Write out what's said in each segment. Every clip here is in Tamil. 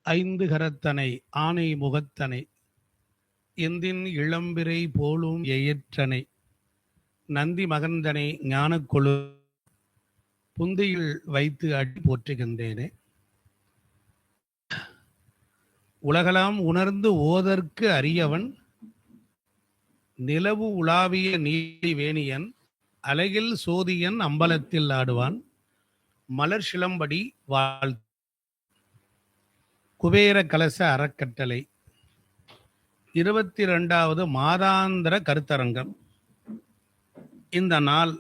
ஐந்து கரத்தனை ஆனை முகத்தனை எந்தின் இளம்பிறை போலும் எயிற்றனை நந்தி மகந்தனை ஞானக்கொழு புந்தியில் வைத்து அடி போற்றுகின்றேனே. உலகலாம் உணர்ந்து ஓதற்கு அரியவன் நிலவு உலாவிய நீதி வேணியன் அலகில் சோதியன் அம்பலத்தில் ஆடுவான் மலர் சிலம்படி வாழ் குபேர கலச அறக்கட்டளை 22வது மாதாந்திர கருத்தரங்கம். இந்த நாள்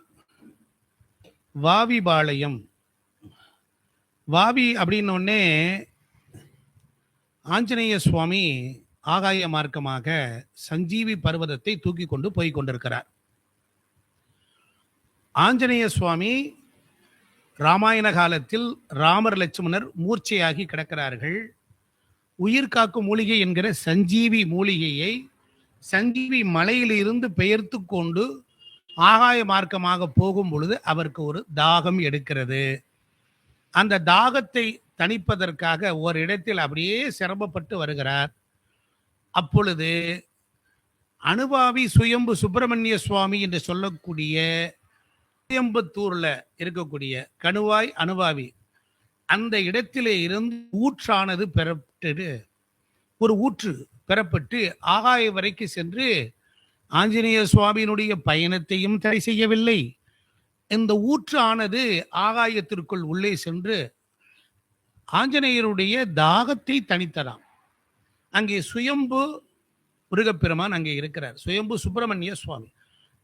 வாவிபாளையம். வாவி அப்படின்னொடனே ஆஞ்சநேய சுவாமி ஆகாய மார்க்கமாக சஞ்சீவி பர்வதத்தை தூக்கி கொண்டு போய் கொண்டிருக்கிறார். ஆஞ்சநேய சுவாமி ராமாயண காலத்தில் ராமர் லட்சுமணர் மூர்ச்சையாகி கிடக்கிறார்கள். உயிர் காக்கும் மூலிகை என்கிற சஞ்சீவி மூலிகையை சஞ்சீவி மலையிலிருந்து பெயர்த்து கொண்டு ஆகாய மார்க்கமாக போகும் பொழுது அவருக்கு ஒரு தாகம் எடுக்கிறது. அந்த தாகத்தை தணிப்பதற்காக ஒரு இடத்தில் அப்படியே சிரமப்பட்டு வருகிறார். அப்பொழுது அனுபாவி சுயம்பு சுப்பிரமணிய சுவாமி என்று சொல்லக்கூடிய கோயம்புத்தூர்ல இருக்கக்கூடிய கணுவாய் அனுபாவி அந்த இடத்திலே இருந்து ஊற்றானது பெறப்பட்டு ஒரு ஊற்று பெறப்பட்டு ஆகாய வரைக்கு சென்று ஆஞ்சநேய சுவாமியினுடைய பயணத்தையும் தடை செய்யவில்லை. இந்த ஊற்று ஆனது ஆகாயத்திற்குள் உள்ளே சென்று ஆஞ்சநேயருடைய தாகத்தை தணித்ததாம். அங்கே சுயம்பு முருகப்பெருமான் அங்கே இருக்கிறார். சுயம்பு சுப்பிரமணிய சுவாமி.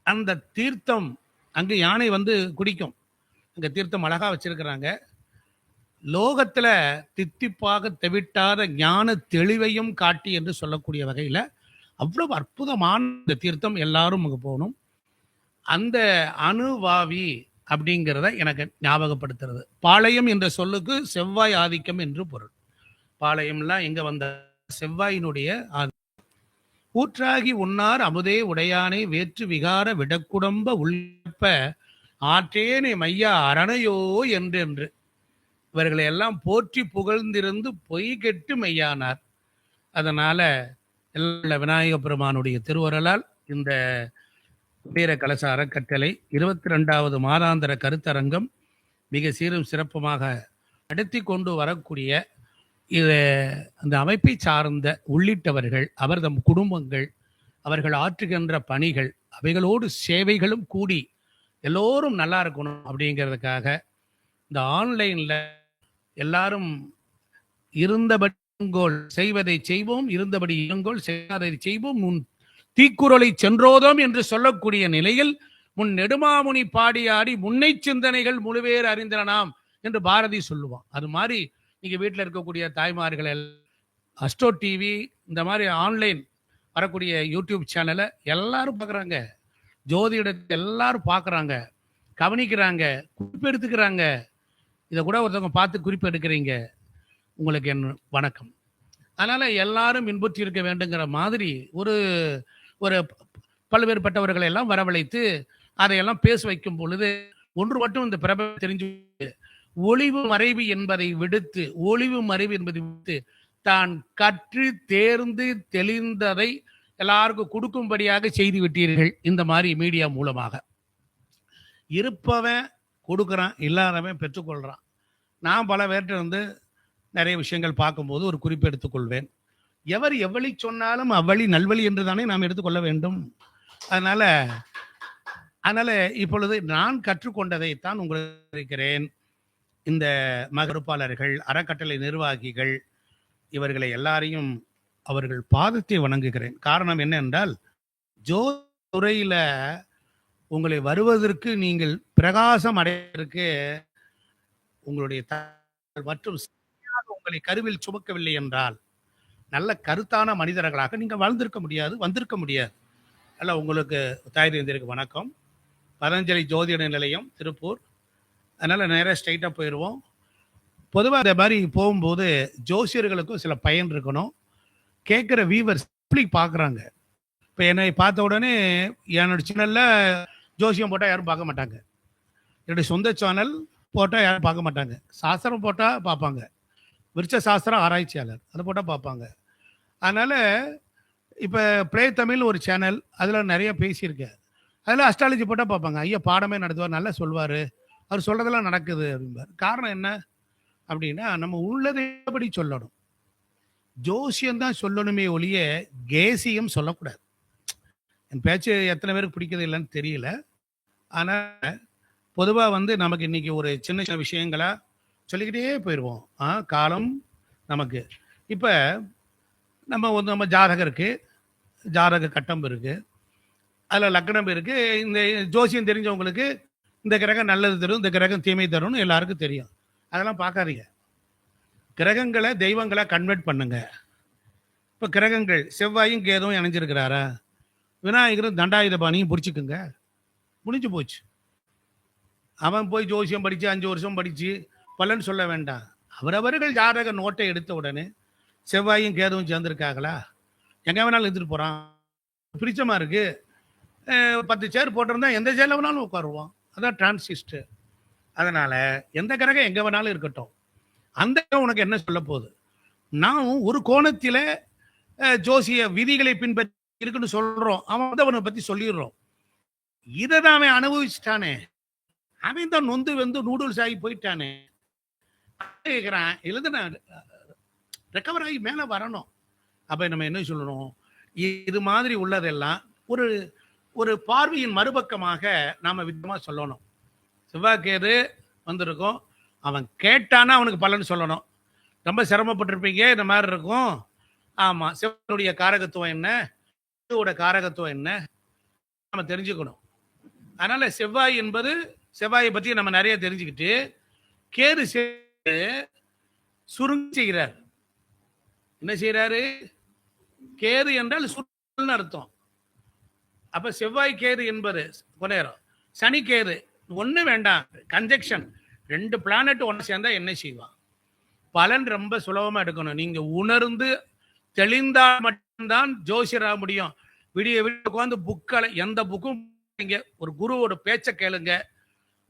அந்த தீர்த்தம் அங்கு யானை வந்து குடிக்கும். அங்க தீர்த்தம் அழகா வச்சிருக்கிறாங்க. லோகத்துல தித்திப்பாக தெவிட்டாத ஞான தெளிவையும் காட்டி என்று சொல்லக்கூடிய வகையில அவ்வளவு அற்புதமான இந்த தீர்த்தம். எல்லாரும் அங்க போகணும். அந்த அணுவாவி அப்படிங்கிறத எனக்கு ஞாபகப்படுத்துறது. பாளையம் என்ற சொல்லுக்கு செவ்வாய் ஆதிக்கம் என்று பொருள். பாளையம்லாம் எங்க வந்த செவ்வாயினுடைய ஊற்றாகி உன்னார் அமுதே உடையானை வேற்று விகார விடக்குடம்ப உள்ப்ப ஆற்றேனை மையா அரணையோ என்று இவர்களை எல்லாம் போற்றி புகழ்ந்திருந்து பொய் கெட்டு மெய்யானார். அதனால எல்லா விநாயக பெருமானுடைய திருவருளால் இந்த குபேர கலச அறக்கட்டளை 22வது மாதாந்திர கருத்தரங்கம் மிக சீரும் சிறப்புமாக நடத்தி கொண்டு வரக்கூடிய அந்த அமைப்பை சார்ந்த உள்ளிட்டவர்கள், அவர் தம் குடும்பங்கள், அவர்கள் ஆற்றுகின்ற பணிகள், அவைகளோடு சேவைகளும் கூடி எல்லோரும் நல்லா இருக்கணும் அப்படிங்கிறதுக்காக இந்த ஆன்லைன்ல எல்லாரும் இருந்தபடி செய்வதை செய்வோம், இருந்தபடி இருங்கோள், செய்யாதை செய்வோம், முன் தீக்குறளை சென்றோதோம் என்று சொல்லக்கூடிய நிலையில் முன் நெடுமாமுனி பாடியாடி முன்னை சிந்தனைகள் முழுவேறு அறிந்தனாம் என்று பாரதி சொல்லுவான். அது மாதிரி நீங்க வீட்டில் இருக்கக்கூடிய தாய்மார்கள் அஸ்ட்ரோ டிவி இந்த மாதிரி ஆன்லைன் வரக்கூடிய யூடியூப் சேனலை எல்லாரும் பார்க்குறாங்க. ஜோதிடத்தை எல்லாரும் பார்க்குறாங்க, கவனிக்கிறாங்க, குறிப்பு எடுத்துக்கிறாங்க. இதை கூட ஒருத்தவங்க பார்த்து குறிப்பு எடுக்கிறீங்க. உங்களுக்கு என் வணக்கம். அதனால எல்லாரும் இன்புற்றி இருக்க வேண்டுங்கிற மாதிரி ஒரு ஒரு பல்வேறுபட்டவர்களை எல்லாம் வரவழைத்து அதையெல்லாம் பேச வைக்கும் பொழுது ஒன்று மட்டும் இந்த பிரபலம் தெரிஞ்சு, ஒளிவு மறைவு என்பதை விடுத்து தான் கற்று தேர்ந்து தெளிந்ததை எல்லாருக்கும் கொடுக்கும்படியாக செய்து விட்டீர்கள். இந்த மாதிரி மீடியா மூலமாக இருப்பவன் கொடுக்குறான், இல்லாதவன் பெற்றுக்கொள்றான். நான் பல பேர்கிட்ட இருந்து நிறைய விஷயங்கள் பார்க்கும்போது ஒரு குறிப்பு எடுத்துக்கொள்வேன். எவர் எவ்வளி சொன்னாலும் அவ்வழி நல்வழி என்று தானே நாம் எடுத்துக்கொள்ள வேண்டும். அதனால இப்பொழுது நான் கற்றுக்கொண்டதைத்தான் உங்களுக்கு இருக்கிறேன். இந்த மகருப்பாளர்கள், அறக்கட்டளை நிர்வாகிகள், இவர்களை எல்லாரையும் அவர்கள் பாதத்தை வணங்குகிறேன். காரணம் என்ன என்றால், ஜோதிட உங்களை வருவதற்கு நீங்கள் பிரகாசம் அடைவதற்கு உங்களுடைய மற்றும் உங்களை கருவில் சுமக்கவில்லை என்றால் நல்ல கருத்தான மனிதர்களாக நீங்கள் வாழ்ந்திருக்க முடியாது, வந்திருக்க முடியாது. அல்ல, உங்களுக்கு தாய்ந்தருக்கு வணக்கம். பதஞ்சலி ஜோதிட நிலையம் திருப்பூர். அதனால நேராக ஸ்ட்ரைட்டாக போயிடுவோம். பொதுவாக இந்த மாதிரி போகும்போது ஜோசியர்களுக்கும் சில பயன் இருக்கணும். கேட்குற வியூவர்ஸ் எப்படி பார்க்குறாங்க. இப்போ என்னை பார்த்த உடனே என்னோட சேனலில் ஜோசியம் போட்டால் யாரும் பார்க்க மாட்டாங்க. என்னுடைய சொந்த சேனல் போட்டால் யாரும் பார்க்க மாட்டாங்க. சாஸ்திரம் போட்டால் பார்ப்பாங்க. விருட்ச சாஸ்திர ஆராய்ச்சியாளர். அதை போட்டால் பார்ப்பாங்க. அதனால் இப்போ ப்ளே தமிழ் ஒரு சேனல், அதில் நிறைய பேசியிருக்கேன். அதில் அஸ்ட்ராலஜி போட்டால் பார்ப்பாங்க. ஐயா பாடமே நடத்துவார், நல்லா சொல்வார், அவர் சொல்கிறதெல்லாம் நடக்குது அப்படிம்பார். காரணம் என்ன அப்படின்னா, நம்ம உள்ளதைப்படி சொல்லணும். ஜோசியம் தான் சொல்லணுமே ஒழிய கேசியம் சொல்லக்கூடாது. என் பேச்சு எத்தனை பேருக்கு பிடிக்கிறது இல்லைன்னு தெரியல. ஆனால் பொதுவாக நமக்கு இன்னைக்கு ஒரு சின்ன சின்ன விஷயங்களா சொல்லிக்கிட்டே போயிடுவோம். காலம் நமக்கு இப்போ நம்ம ஜாதகம் இருக்கு, ஜாதக கட்டம் இருக்கு, அதில் லக்னம் இருக்கு. இந்த ஜோசியம் தெரிஞ்சவங்களுக்கு இந்த கிரகம் நல்லது தரும், இந்த கிரகம் தீமை தரும்னு எல்லாருக்கும் தெரியும். அதெல்லாம் பார்க்காதீங்க. கிரகங்களை தெய்வங்களை கன்வெர்ட் பண்ணுங்க. இப்போ கிரகங்கள் செவ்வாயும் கேதுவும் இணைஞ்சிருக்கிறாரா, விநாயகரும் தண்டாயுதபாணியும் பிடிச்சிக்குங்க, முடிஞ்சு போச்சு. அவன் போய் ஜோசியம் படித்து 5 வருஷம் படித்து பலன் சொல்ல வேண்டாம். அவரவர்கள் ஜாதக நோட்டை எடுத்த உடனே செவ்வாயும் கேதுவும் சேர்ந்துருக்காங்களா, எங்கே வேணாலும் எடுத்துகிட்டு போகிறான், பிரிச்சமாக இருக்குது, 10 சேர் போட்டிருந்தா எந்த சேரில் வேணாலும் உட்காருவோம். அதான் டிரான்சிஸ்டர். அதனால் எந்த கிரகம் எங்கே வேணாலும் இருக்கட்டும், அந்த உனக்கு என்ன சொல்ல போகுது? நான் ஒரு கோணத்தில் ஜோசிய விதிகளை பின்பற்றி இருக்குன்னு சொல்கிறோம், அவன் அவனை பற்றி சொல்லிடுறோம். இதை தான் அவன் அனுபவிச்சுட்டானே, அவன் தான் நொந்து வந்து நூடுல்ஸ் ஆகி போயிட்டானே. கேட்குறான், எழுதுன ரெக்கவர் ஆகி மேலே வரணும். அப்போ நம்ம என்ன சொல்லணும்? இது மாதிரி உள்ளதெல்லாம் ஒரு ஒரு பார்வையின் மறுபக்கமாக நாம் விதமாக சொல்லணும். செவ்வாய்க்கேது வந்திருக்கும், அவன் கேட்டானா அவனுக்கு பலன் சொல்லணும். ரொம்ப சிரமப்பட்டிருப்பீங்க, இந்த மாதிரி இருக்கும். ஆமாம், செவ்வாயுடைய காரகத்துவம் என்ன, கேதுவோட காரகத்துவம் என்ன, நம்ம தெரிஞ்சுக்கணும். அதனால செவ்வாய் என்பது, செவ்வாயை பற்றி நம்ம நிறைய தெரிஞ்சுக்கிட்டு, கேது சுருங்க செய்கிறார். என்ன செய்யறாரு? கேது என்றால் சுருங்கல்னு அர்த்தம். அப்ப செவ்வாய் கேது என்பது கொடையறம். சனி கேது ஒண்ணு வேண்டாம், கன்ஜெக்ஷன், 2 பிளானட் ஒன்று சேர்ந்தா என்ன செய்வான்? பலன் ரொம்ப சுலபமா எடுக்கணும். நீங்க உணர்ந்து தெளிந்தால் மட்டும்தான் ஜோசியராக முடியும். விடிய விடிய உட்காந்து புக்களை, எந்த புக்கும் ஒரு குருவோட பேச்ச கேளுங்க.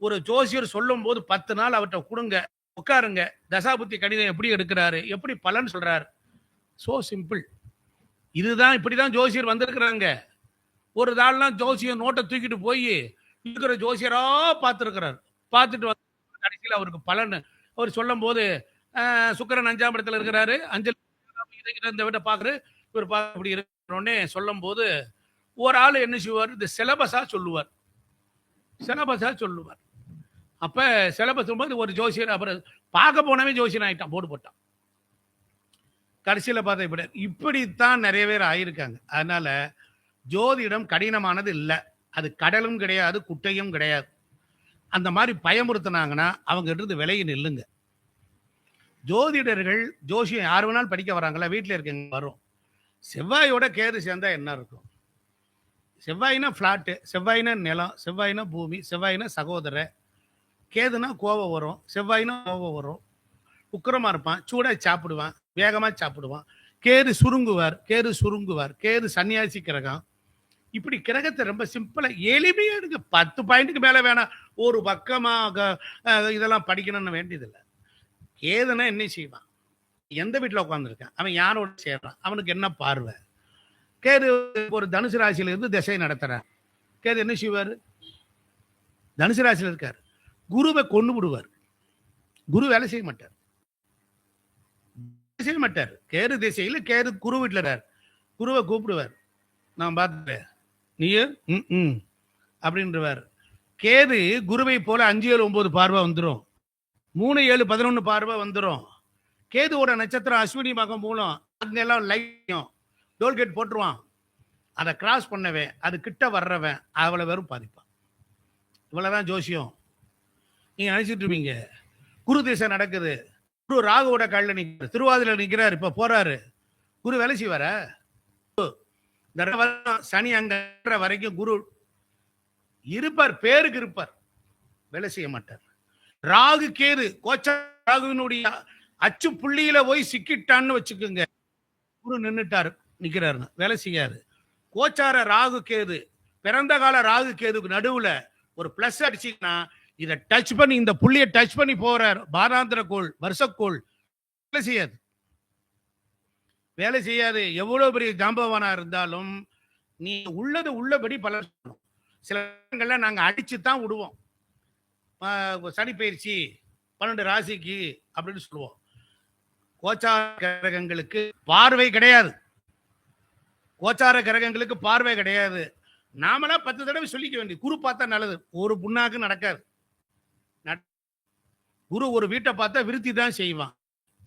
ஒரு ஜோசியர் சொல்லும் போது 10 நாள் அவர்கிட்ட கொடுங்க, உட்காருங்க. தசாபுத்தி கணிதம் எப்படி எடுக்கிறாரு, எப்படி பலன் சொல்றாரு, சோ சிம்பிள். இதுதான், இப்படிதான் ஜோசியர் வந்திருக்கிறாங்க. ஒரு நாள்லாம் ஜோசியர் நோட்டை தூக்கிட்டு போய் இருக்கிற ஜோசியரா பார்த்துருக்கிறார். பார்த்துட்டு வந்து கடைசியில் அவருக்கு பலன் அவர் சொல்லும் போது, சுக்கிரன் 5ஆம் இடத்துல இருக்கிறாரு, அஞ்சல் இந்த விட பார்க்குறாரு, இவர் பார்க்க அப்படி இருக்கிறோன்னே சொல்லும் போது ஒரு ஆள் என்ன செய்வார்? இந்த சிலபஸா சொல்லுவார், சிலபஸா சொல்லுவார். அப்ப சிலபஸ் போது ஒரு ஜோசியர் அப்புறம் பார்க்க போனவே ஜோசியர் ஆயிட்டான், போட்டு போட்டான். கடைசியில் பார்த்தா இப்படித்தான் நிறைய பேர் ஆயிருக்காங்க. அதனால ஜோதிடம் கடினமானது இல்லை, அது கடலும் கிடையாது, குட்டையும் கிடையாது. அந்த மாதிரி பயமுறுத்தினாங்கன்னா அவங்க இருந்து விலகி நில்லுங்க. ஜோதிடர்கள் ஜோசியம் யார் வேணாலும் படிக்க வராங்களா, வீட்டில் இருக்கங்க வரும். செவ்வாயோட கேது சேர்ந்தா என்ன இருக்கும்? செவ்வாயினா ஃப்ளாட்டு, செவ்வாயினா நிலம், செவ்வாயினா பூமி, செவ்வாயினா சகோதர, கேதுனா கோபம் வரும், செவ்வாயினா கோபம் வரும், உக்கிரமா இருப்பான், சூடாக சாப்பிடுவான், வேகமாக சாப்பிடுவான். கேது சுருங்குவார், கேது சுருங்குவார், கேது சன்னியாசி கிரகம். இப்படி கிரகத்தை ரொம்ப சிம்பிளா எளிமையா எடுங்க. 10 பாயிண்ட்டுக்கு மேல வேணாம், ஒரு பக்கமாக இதெல்லாம் படிக்கணும்னு வேண்டியதில்லை. கேதுனா என்ன செய்வான்? எந்த வீட்டில் உட்காந்துருக்கான், அவன் யாரோட சேர்றான், அவனுக்கு என்ன பார்வை? கேது ஒரு தனுசு ராசியில இருந்து திசை நடத்துறார். கேது என்ன செய்வார்? தனுசு ராசியில் இருக்கார், குருவை கொண்டு விடுவார். குரு வேலை செய்ய மாட்டார், செய்ய மாட்டார். கேது திசையில் கேது குரு வீட்டில் இருக்கார், குருவை கூப்பிடுவார். நான் பார்த்துட்டேன், நீயே அப்படின்றவார். கேது குருவை போல 5, 7, 9 பார்வை வந்துடும், 3, 7, 11 பார்வை வந்துடும். கேதுவோட நட்சத்திரம் அஸ்வினி மகம் மூலம் அதெல்லாம் லைட்டும் டோல்கேட் போட்டுருவான். அதை கிராஸ் பண்ணவே அது கிட்ட வர்றவன் அவ்வளவு வெறும் பாதிப்பான். இவ்வளவுதான் ஜோசியம். நீங்க நினைச்சிட்டு இருப்பீங்க குரு திசை நடக்குது, குரு ராகுவோட காலில் நிற்கிறார், திருவாதிரை நிற்கிறார், இப்ப போறாரு, குரு வேலை செய்வார? சனி அங்க வரைக்கும் குரு இருப்பார், பேருக்கு இருப்பார், வேலை செய்ய மாட்டார். ராகு கேது கோச்ச ராகுவினுடைய அச்சு புள்ளியில போய் சிக்கிட்டான்னு வச்சுக்கோங்க, குரு நின்றுட்டாரு, நிக்கிறாரு, வேலை செய்யாது. கோச்சார ராகு கேது, பிறந்த கால ராகு கேதுக்கு நடுவுல ஒரு பிளஸ் அடிச்சுன்னா இதை டச் பண்ணி, இந்த புள்ளியை டச் பண்ணி போறார், பாராந்திர கோள், வருஷக்கோள், வேலை செய்யாது, வேலை செய்யாது. எவ்வளவு பெரிய ஜாம்பவானா இருந்தாலும் நீ உள்ளது உள்ளபடி பலன் சொல்லணும். சில இடங்கள்ல நாங்க அடிச்சு தான் விடுவோம். சனி பயிற்சி 12 ராசிக்கு அப்படின்னு சொல்லுவோம். கோச்சார கிரகங்களுக்கு பார்வை கிடையாது, கோச்சார கிரகங்களுக்கு பார்வை கிடையாது. நாமளா 10 தடவை சொல்லிக்க வேண்டிய. குரு பார்த்தா நல்லது, ஒரு புண்ணாக்கு நடக்காது. குரு ஒரு வீட்டை பார்த்தா விருத்தி தான் செய்வான்.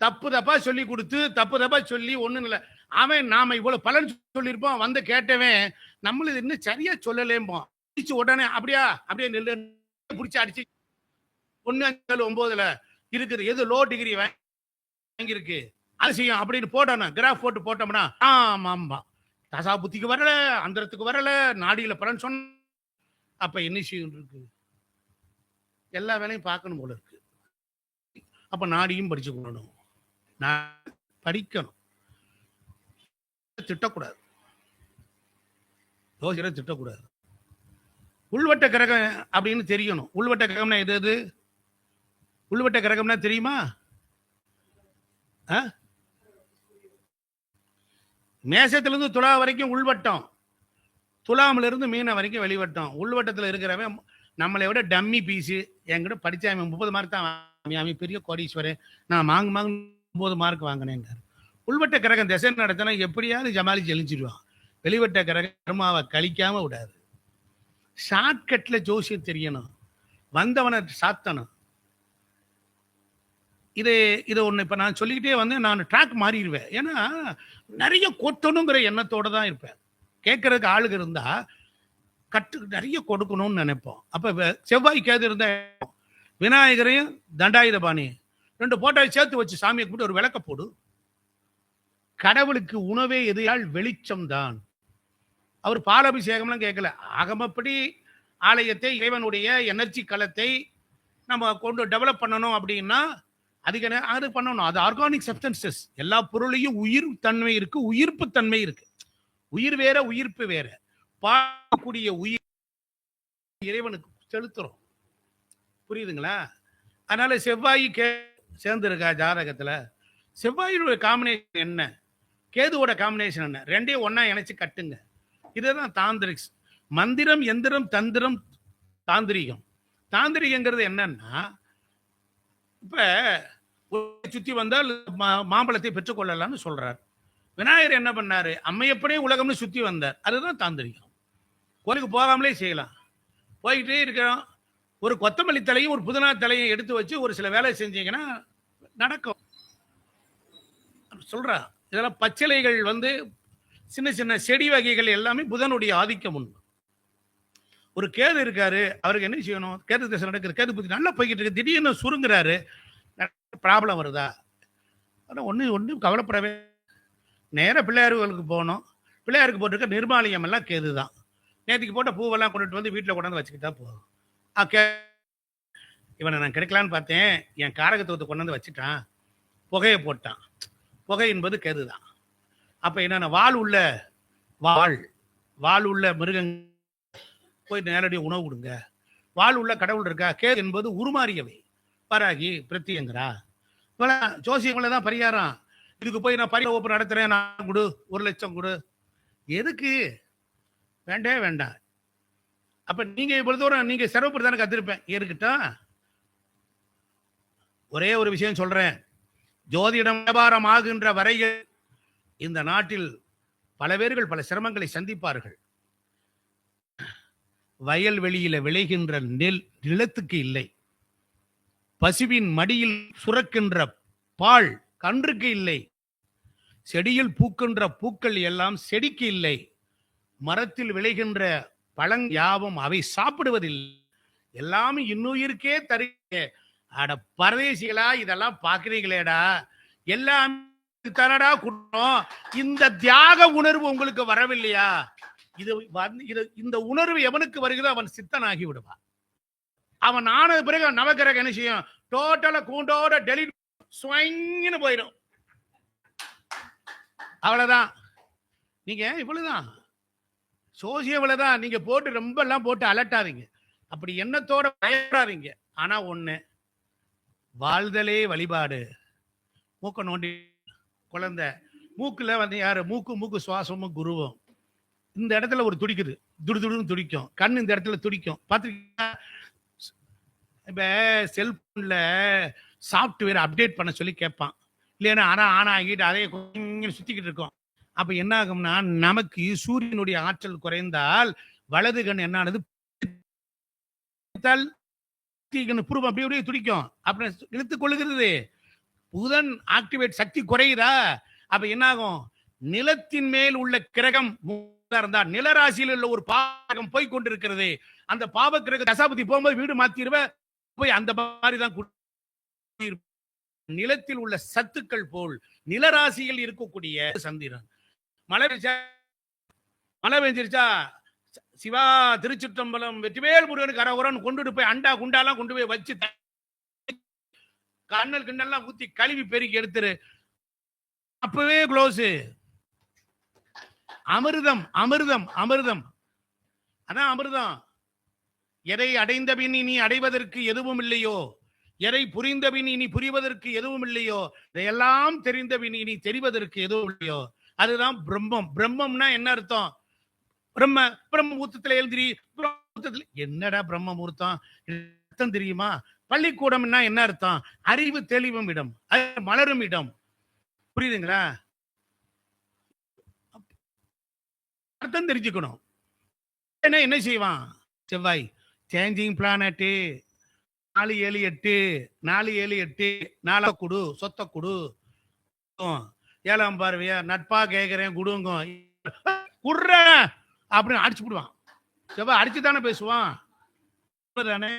தப்பு தப்பா சொல்லி கொடுத்து தப்பு தப்பா சொல்லி ஒண்ணும் இல்லை. அவன் நாம இவ்வளவு பலன் சொல்லியிருப்போம், வந்து கேட்டவன் நம்மளுக்கு இன்னும் சரியா சொல்லலேம்போம். உடனே அப்படியா அப்படியே நெல்லு பிடிச்சி அடிச்சு 1-9 இருக்குது, எது லோ டிகிரி வாங்கியிருக்கு அது செய்யும் அப்படின்னு போடணும். கிராஃப் போட்டு போட்டோம்னா ஆமா ஆமா தசா புத்திக்கு வரல, அந்தரத்துக்கு வரல, நாடியில பலன் சொன்ன. அப்ப என்ன செய்யும் இருக்கு, எல்லா வேலையும் பார்க்கணும் போல இருக்கு. அப்ப நாடியும் படிச்சு கொள்ளணும், படிக்கணும், திட்டக்கூடாது, யோசிக்கிற திட்டக்கூடாது. உள்வட்ட கிரகம் அப்படின்னு தெரியணும். உள்வட்ட கிரகம்னா எது? உள்வட்ட கிரகம்னா தெரியுமா? மேசத்திலிருந்து துலா வரைக்கும் உள்வட்டம், துலாமில இருந்து மீன வரைக்கும் வெளிவட்டம். உள்வட்டத்தில் இருக்கிறவன் நம்மளை விட டம்மி பீஸு. என்கிட்ட படிச்சா 30 மார்க் தான், அவன் பெரிய கோடீஸ்வரன், நான் மாங்கு 9 மார்க் வாங்கினேங்கிறார். உள்வட்ட கிரகம் திசை நடத்தினா எப்படியாவது ஜமாலிச்சு எழுச்சிடுவான். வெளிவட்ட கிரகம் அவ கழிக்காம விடாது. ஷார்ட்கட்ல ஜோசியம் தெரியணும், வந்தவனை சாத்தணும். இது ஒண்ணு இப்ப நான் சொல்லிக்கிட்டே வந்து நான் ட்ராக் மாறிடுவேன். ஏன்னா நிறைய கொட்டணுங்கிற எண்ணத்தோட தான் இருப்பேன். கேட்கறதுக்கு ஆளுங்க இருந்தா நிறைய கொடுக்கணும்னு நினைப்போம். அப்ப செவ்வாய் கேது இருந்தா விநாயகரையும் தண்டாயுதபாணி 2 போட்டோவை சேர்த்து வச்சு சாமியை கூப்பிட்டு ஒரு விளக்க போடு. கடவுளுக்கு உணவே எதையால் வெளிச்சம் தான். அவர் பாலாபிஷேகம்லாம் கேட்கல. ஆகமப்படி ஆலயத்தை, இறைவனுடைய எனர்ஜி களத்தை நம்ம கொண்டு டெவலப் பண்ணணும் அப்படின்னா அது பண்ணணும். அது ஆர்கானிக் சப்ஸ்டன்சஸ். எல்லா பொருளையும் உயிர் தன்மை இருக்கு, உயிர்ப்பு தன்மை இருக்கு. உயிர் வேற, உயிர்ப்பு வேற. பார்க்கக்கூடிய உயிர் இறைவனுக்கு செலுத்துறோம். புரியுதுங்களா? அதனால செவ்வாய் சேர்ந்திருக்கா ஜாதகத்துல? செவ்வாயோட காம்பினேஷன் என்ன, கேதுவோட காம்பினேஷன் என்ன, ரெண்டையும் ஒன்னா இணைச்சு கட்டுங்க. இதுதான் தாந்திரிக்ஸ். மந்திரம், எந்திரம், தந்திரம், தாந்திரிகம். தாந்திரிகங்கிறது என்னன்னா, இப்ப சுத்தி வந்தால் மாம்பழத்தை பெற்றுக்கொள்ளலாம்னு சொல்றார். விநாயகர் என்ன பண்ணாரு, அம்மையப்பனே உலகம்னு சுத்தி வந்தார். அதுதான் தாந்திரிகம். கோயிலுக்கு போகாமலே செய்யலாம். போய்கிட்டே இருக்கிறோம், ஒரு கொத்தமல்லி தலையும் ஒரு புதினா தலையும் எடுத்து வச்சு ஒரு சில வேலை செஞ்சீங்கன்னா நடக்கும் சொல்றா. இதெல்லாம் பச்சிலைகள் வந்து சின்ன சின்ன செடி வகைகள் எல்லாமே புதனுடைய ஆதிக்கம் உண்டு. ஒரு கேது இருக்காரு, அவருக்கு என்ன செய்யணும்? கேது திசை நடக்குது, கேது புத்தி நல்லா போய்கிட்டு இருக்கு, திடீர்னு சுருங்குறாரு, ப்ராப்ளம் வருதா? ஒன்றும் கவலைப்படவே. நேராக பிள்ளையாருக்கு போகணும். பிள்ளையாருக்கு போட்டிருக்க நிர்மாலியம் எல்லாம் கேது தான். நேற்றுக்கு போட்ட பூவெல்லாம் கொண்டுட்டு வந்து வீட்டில் கொண்டாந்து வச்சுக்கிட்டா போதும். இவனை நான் கிடைக்கலான்னு பார்த்தேன், என் காரகத்துவத்தை கொண்டாந்து வச்சுட்டான், புகையை போட்டான். புகை என்பது கேது தான். அப்போ என்னென்ன, வாழ் உள்ள மிருகங்க போய் நேரடியாக உணவு கொடுங்க. வாழ் உள்ள கடவுள் இருக்கா? கேது என்பது உருமாறியவை. பராகி பிரத்தியங்கிறா ஜோசியங்களை தான் பரிகாரம். இதுக்கு போய் நான் பரிகார ஓப்பு நடத்துறேன், நான் கொடு 1 லட்சம் கொடு, எதுக்கு? வேண்டே வேண்டாம். அப்ப நீங்க இவ்வளவு தூரம் நீங்க சிரமப்படுத்தானே கத்திருப்பேன். இருக்கட்டும், ஒரே ஒரு விஷயம் சொல்றேன். ஜோதிடம் வியாபாரம் ஆகின்ற வரையில் இந்த நாட்டில் பல பேர்கள் பல சிரமங்களை சந்திப்பார்கள். வயல்வெளியில விளைகின்ற நிலத்துக்கு இல்லை, பசுவின் மடியில் சுரக்கின்ற பால் கன்றுக்கு இல்லை, செடியில் பூக்கின்ற பூக்கள் எல்லாம் செடிக்கு இல்லை, மரத்தில் விளைகின்ற பழங் யாவும் அவை சாப்பிடுவதில்லை, எல்லாமே இன்னுயிருக்கே தருக. அட பரதேசிகளா, இதெல்லாம் பாக்குறீங்களேடா, எல்லாம் தரடா குற்றம். இந்த தியாக உணர்வு உங்களுக்கு வரவில்லையா? இந்த உணர்வு எவனுக்கு வருகிறதோ அவன் சித்தனாகி விடுவான். அவன் ஆனது பிறகு நவகிரக என்ன செய்யும்? டோட்டலா கூண்டோட டெலிட் ஸ்வைங்னு போயிடும். அவ்வளவுதான். நீங்க இவ்வளவுதான் சோசியம், இவ்வளவுதான். நீங்க போட்டு ரொம்ப எல்லாம் போட்டு அலட்டாதீங்க, அப்படி எண்ணத்தோட பயப்படாதீங்க. ஆனா ஒண்ணு, வாழ்தலே வழிபாடு. மூக்க நோண்டி குழந்தை மூக்குல வந்து யாரு மூக்கு சுவாசமும் குருவும் இந்த இடத்துல ஒரு துடிக்குது, துடுதுடுன்னு துடிக்கும். கண் இந்த இடத்துல துடிக்கும். பார்த்துருக்கீங்களா? இப்ப செல்போன்ல சாப்ட்வேர் அப்டேட் பண்ண சொல்லி கேட்பான். இல்லைன்னா ஆன் ஆகிட்டு அதே சுத்திக்கிட்டு இருக்கும். அப்ப என்ன ஆகும்னா, நமக்கு சூரியனுடைய ஆற்றல் குறைந்தால் வலது கண் என்ன ஆனது, புருவம் அப்படி அப்படியே துடிக்கும். அப்புறம் இழுத்துக் கொள்ளுகிறது. புதன் ஆக்டிவேட் சக்தி குறையுதா, அப்ப என்ன ஆகும், நிலத்தின் மேல் உள்ள கிரகம் இருந்தா நிலராசியில் உள்ள ஒரு பாவகம் போய் கொண்டிருக்கிறது. அந்த பாவ கிரக தசாபதி போகும்போது வீடு மாத்திருவ போய் அந்த மாதிரிதான் நிலத்தில் உள்ள சத்துக்கள் போல் நிலராசியில் இருக்கக்கூடிய சந்திரன். மழை பெஞ்சிருச்சா சிவா திருச்சிற்றம்பலம் வெற்றிவேல் முருகனுக்கு அரவரன் கொண்டுட்டு போய் அண்டா குண்டாலாம் கொண்டு போய் வச்சு கண்ணல் கிண்ணெல்லாம் ஊத்தி கழுவி பெருக்கி எடுத்துரு. அப்பவே க்ளோஸ். அமிர்தம் அமிர்தம் அமிர்தம் அதான் அமிர்தம். எதை அடைந்த பின் இனி அடைவதற்கு எதுவும் இல்லையோ, எதை புரிந்த பின் இனி புரிவதற்கு எதுவும் இல்லையோ, இதையெல்லாம் தெரிந்த பின் இனி தெரிவதற்கு எதுவும் இல்லையோ, அதுதான் பிரம்மம். பிரம்மம்னா என்ன அர்த்தம்? பிரம்ம முகூர்த்தத்தில் எழுந்திரி. என்னடா பிரம்ம முகூர்த்தம் அர்த்தம் தெரியுமா? பள்ளிக்கூடம்னா என்ன அர்த்தம்? அறிவு தெளிவும் இடம், மலரும் இடம். புரியுதுங்களா? அர்த்தம் தெரிஞ்சுக்கணும். என்ன செய்வான் செவ்வாய்? Changing planet. 4-7-8 4-7-8 நாளை குடு, சொத்த குடு. 7ஆம் பார்வையா நட்பா கேட்கிறேன் குடுங்க குடுற அப்படின்னு அடிச்சு விடுவான். செவ்வாய் அடிச்சு தானே பேசுவான் தானே.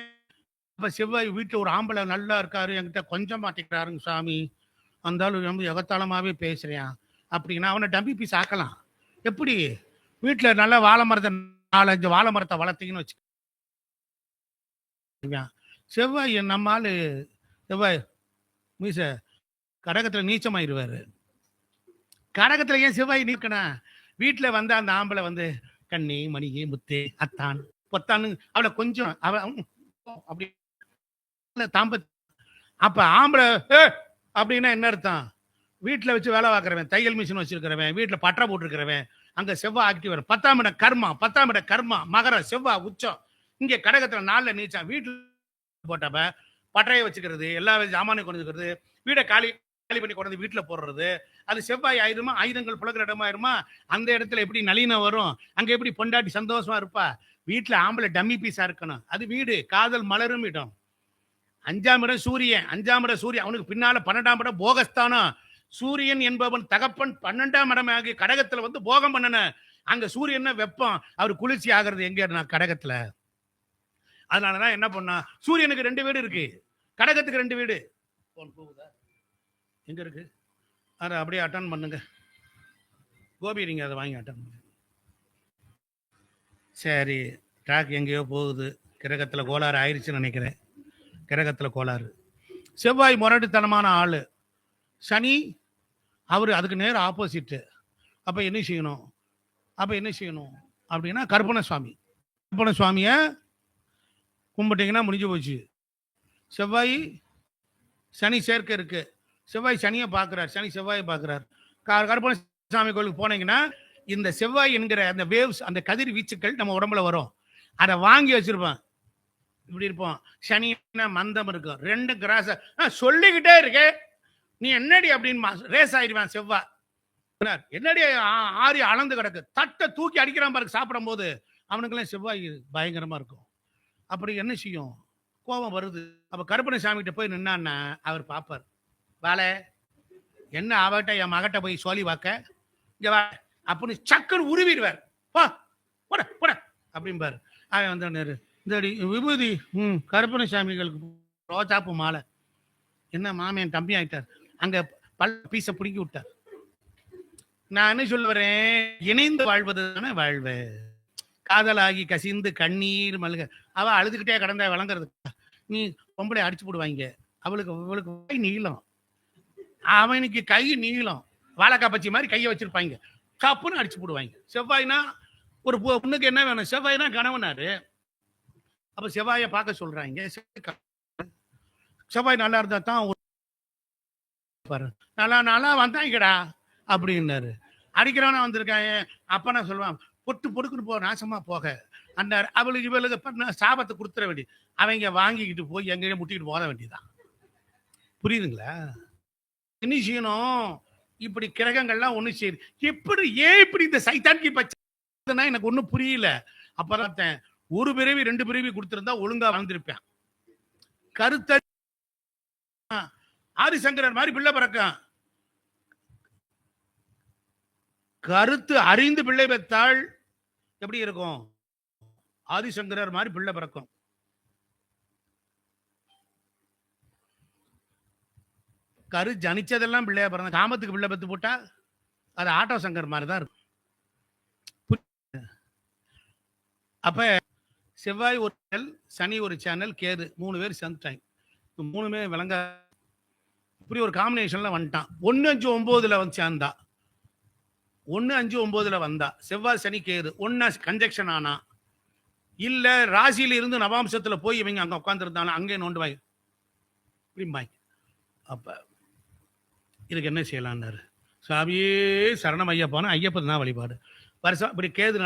அப்ப செவ்வாய் வீட்டுல ஒரு ஆம்பளை நல்லா இருக்காரு, என்கிட்ட கொஞ்சம் மாட்டிக்கிறாருங்க சாமி, அந்தாலும் ரொம்ப எகத்தாளமாவே பேசுறேன் அப்படின்னா அவனை டம்பி பீஸ் ஆக்கலாம். எப்படி? வீட்டுல நல்லா வாழை மரத்தை 4-5 வாழை மரத்தை வளர்த்தீங்கன்னு வச்சு. செவ்வாய் நம்மால் செவ்வாய் மீச கடகத்துல நீச்சமாயிருவாரு. கடகத்துல ஏன் செவ்வாய் நீக்கணும்? வீட்டுல வந்து அந்த ஆம்பளை வந்து கண்ணி மணியே முத்தே அத்தான் பொத்தான்னு அவளை கொஞ்சம் அப்படி தாம்ப. அப்ப ஆம்பளை அப்படின்னா என்ன அர்த்தம்? வீட்டுல வச்சு வேலை பார்க்கறவன், தையல் மிஷின் வச்சிருக்கிறவன், வீட்டுல பட்டா போட்டிருக்கிறவன், அங்க செவ்வாய் ஆக்டிவ் வரும். 10ஆம் இடம் கர்மா மகர செவ்வாய் உச்சம். இங்க கடகத்துல 4 நீச்சம். வீட்டுல போட்டப்ப பட்டறையை வச்சுக்கிறது, எல்லா ஜாமானையும் கொண்டு இருக்கிறது, வீடை காலி பண்ணி கொண்டு வீட்டுல போடுறது, அது செவ்வாய் ஆயிருமா? ஆயுதங்கள் புலக்கிற இடமா ஆயிருமா? அந்த இடத்துல எப்படி நளினம் வரும்? அங்க எப்படி பொண்டாட்டி சந்தோஷமா இருப்பா? வீட்டுல ஆம்பளை டம்மி பீஸா இருக்கணும். அது வீடு காதல் மலரும் இடம். 5ஆம் இடம் சூரியன். 5ஆம் இடம் சூரியன். அவனுக்கு பின்னால 12ஆம் இடம் போகஸ்தானம். சூரியன் என்பவன் தகப்பன் 12ஆம் இடம் ஆகிய கடகத்துல வந்து போகம் பண்ணன. அங்க சூரியன் வெப்பம், அவர் குளிர்ச்சி ஆகிறது எங்க? கடகத்துல. அதனாலதான் என்ன பண்ணா, சூரியனுக்கு 2 வீடு இருக்கு, கடகத்துக்கு 2 வீடு. எங்க இருக்கு? அதை அப்படியே அட்டன் பண்ணுங்க கோபி, நீங்க அதை வாங்கி அட்டன் பண்ணுங்க. சரி, ட்ராக் எங்கேயோ போகுது. கிரகத்துல கோளாறு ஆயிடுச்சுன்னு நினைக்கிறேன். கிரகத்துல கோளாறு. செவ்வாய் முரட்டுத்தனமான ஆளு. சனி அவரு அதுக்கு நேர ஆப்போசிட். அப்ப என்ன செய்யணும் அப்படின்னா கற்பனை சுவாமிய கும்பிட்டீங்கன்னா முடிஞ்சு போச்சு. செவ்வாய் சனி சேர்க்கை இருக்கு. செவ்வாய் சனியை பார்க்கிறார், சனி செவ்வாயை பார்க்கிறார். கற்பனை சாமி கோயிலுக்கு போனீங்கன்னா இந்த செவ்வாய் என்கிற அந்த வேவ்ஸ், அந்த கதிர் வீச்சுக்கள் நம்ம உடம்புல வரும். அதை வாங்கி வச்சிருப்பான். இப்படி இருப்போம். சனி மந்தம் இருக்கும். 2 கிராஸ் சொல்லிக்கிட்டே இருக்கு. நீ என்னடி அப்படின்னு ரேஸ் ஆயிடுவான் செவ்வாய். என்னடி ஆறி அளந்து கிடக்கு, தட்டை தூக்கி அடிக்கிறான் பாருக்கு சாப்பிடும் போது. அவனுக்கெல்லாம் செவ்வாய் பயங்கரமா இருக்கும். அப்படி என்ன செய்யும்? கோபம் வருது. அப்ப கருப்பண சாமி கிட்ட போய் நின்னா அவர் பாப்பார். வாழ என்ன அவட்ட என் மகட்ட போய் சொல்லி வாக்க இங்க வா அப்படின்னு சக்குன்னு உருவிடுவார். போட போட அப்படிம்பாரு. அவன் வந்து இந்த விபூதி கருப்பண சாமிகளுக்கு ரோஜாப்பு மாலை. என்ன மாமியன் தம்பி ஆயிட்டார், அங்க பீச பிடிக்கி விட்டார். நான் என்ன சொல்ல வரேன், இணைந்து வாழ்வது தானே வாழ்வு. காதலாகி கசிந்து கண்ணீர் மல்க அவ அழுதுகிட்டே கடந்த வழங்குறதுக்கு நீ பொம்பளை அடிச்சு போடுவாங்க. அவளுக்கு கை நீளம், அவனுக்கு கை நீளம், வாழைக்காய் பச்சி மாதிரி கையை வச்சிருப்பாங்க, கப்புன்னு அடிச்சு போடுவாங்க. செவ்வாய்னா ஒரு பொண்ணுக்கு என்ன வேணும்? செவ்வாய்னா கணவனாரு. அப்ப செவ்வாயை பார்க்க சொல்றாங்க. செவ்வாய் நல்லா இருந்தா தான் பாரு, நல்லா நல்லா வந்தாங்கடா அப்படின்னாரு. அடிக்கிறவனா வந்திருக்காங்க. அப்ப நான் சொல்லுவான், பொட்டு பொடுக்குன்னு போ, நாசமா போக. அந்த அவளுக்கு இவளுக்கு பண்ண சாபத்தை கொடுத்துட வேண்டியது. அவங்க வாங்கிக்கிட்டு போய் எங்கேயே முட்டிக்கிட்டு போத வேண்டியதான். புரியுதுங்களா? என்ன செய்யணும்? இப்படி கிரகங்கள்லாம் ஒண்ணு செய்யுது. எப்படி ஏன் இப்படி இந்த சைத்தான்கி பச்சை எனக்கு ஒண்ணும் புரியல. அப்பதான் ஒரு பிறவி 2 பிறவி கொடுத்திருந்தா ஒழுங்கா வாழ்ந்திருப்பேன். கருத்த ஆதிசங்கரர் மாதிரி பிள்ளை பிறக்கும். கருத்து அறிந்து பிள்ளை பெற்றால் எப்படி இருக்கும்? ஆதிசங்கரர் மாதிரி பிள்ளை பிறக்கும். கரு ஜனிச்சதெல்லாம் பிள்ளையா பிறந்த காமத்துக்கு பிள்ளை பெத்து போட்டா அது ஆட்டோ சங்கர் மாதிரி தான் இருக்கும். அப்ப செவ்வாய் ஒரு சேனல், சனி ஒரு சேனல், கேது 3 பேர் சேர்ந்துட்டாங்க. 3மே விளங்க இப்படி ஒரு காம்பினேஷன்ல வந்துட்டான். 1-5-9 வந்து சேர்ந்தா, 1-5-9 வந்தா செவ்வாய் சனி கேது ஒன்னா கன்ஜெக்ஷன் ஆனா, இல்ல ராசியில இருந்து நவாம்சத்துல போய் இவங்க அங்க உட்கார்ந்துருந்தாலும் அங்கே நோண்டுவாங்க இப்படிம்பாங்க. அப்ப இதுக்கு என்ன செய்யலான்னாரு. சாமியே சரணம் ஐயப்பான்னு ஐயப்பன் தான் வழிபாடு. வருஷம் இப்படி கேது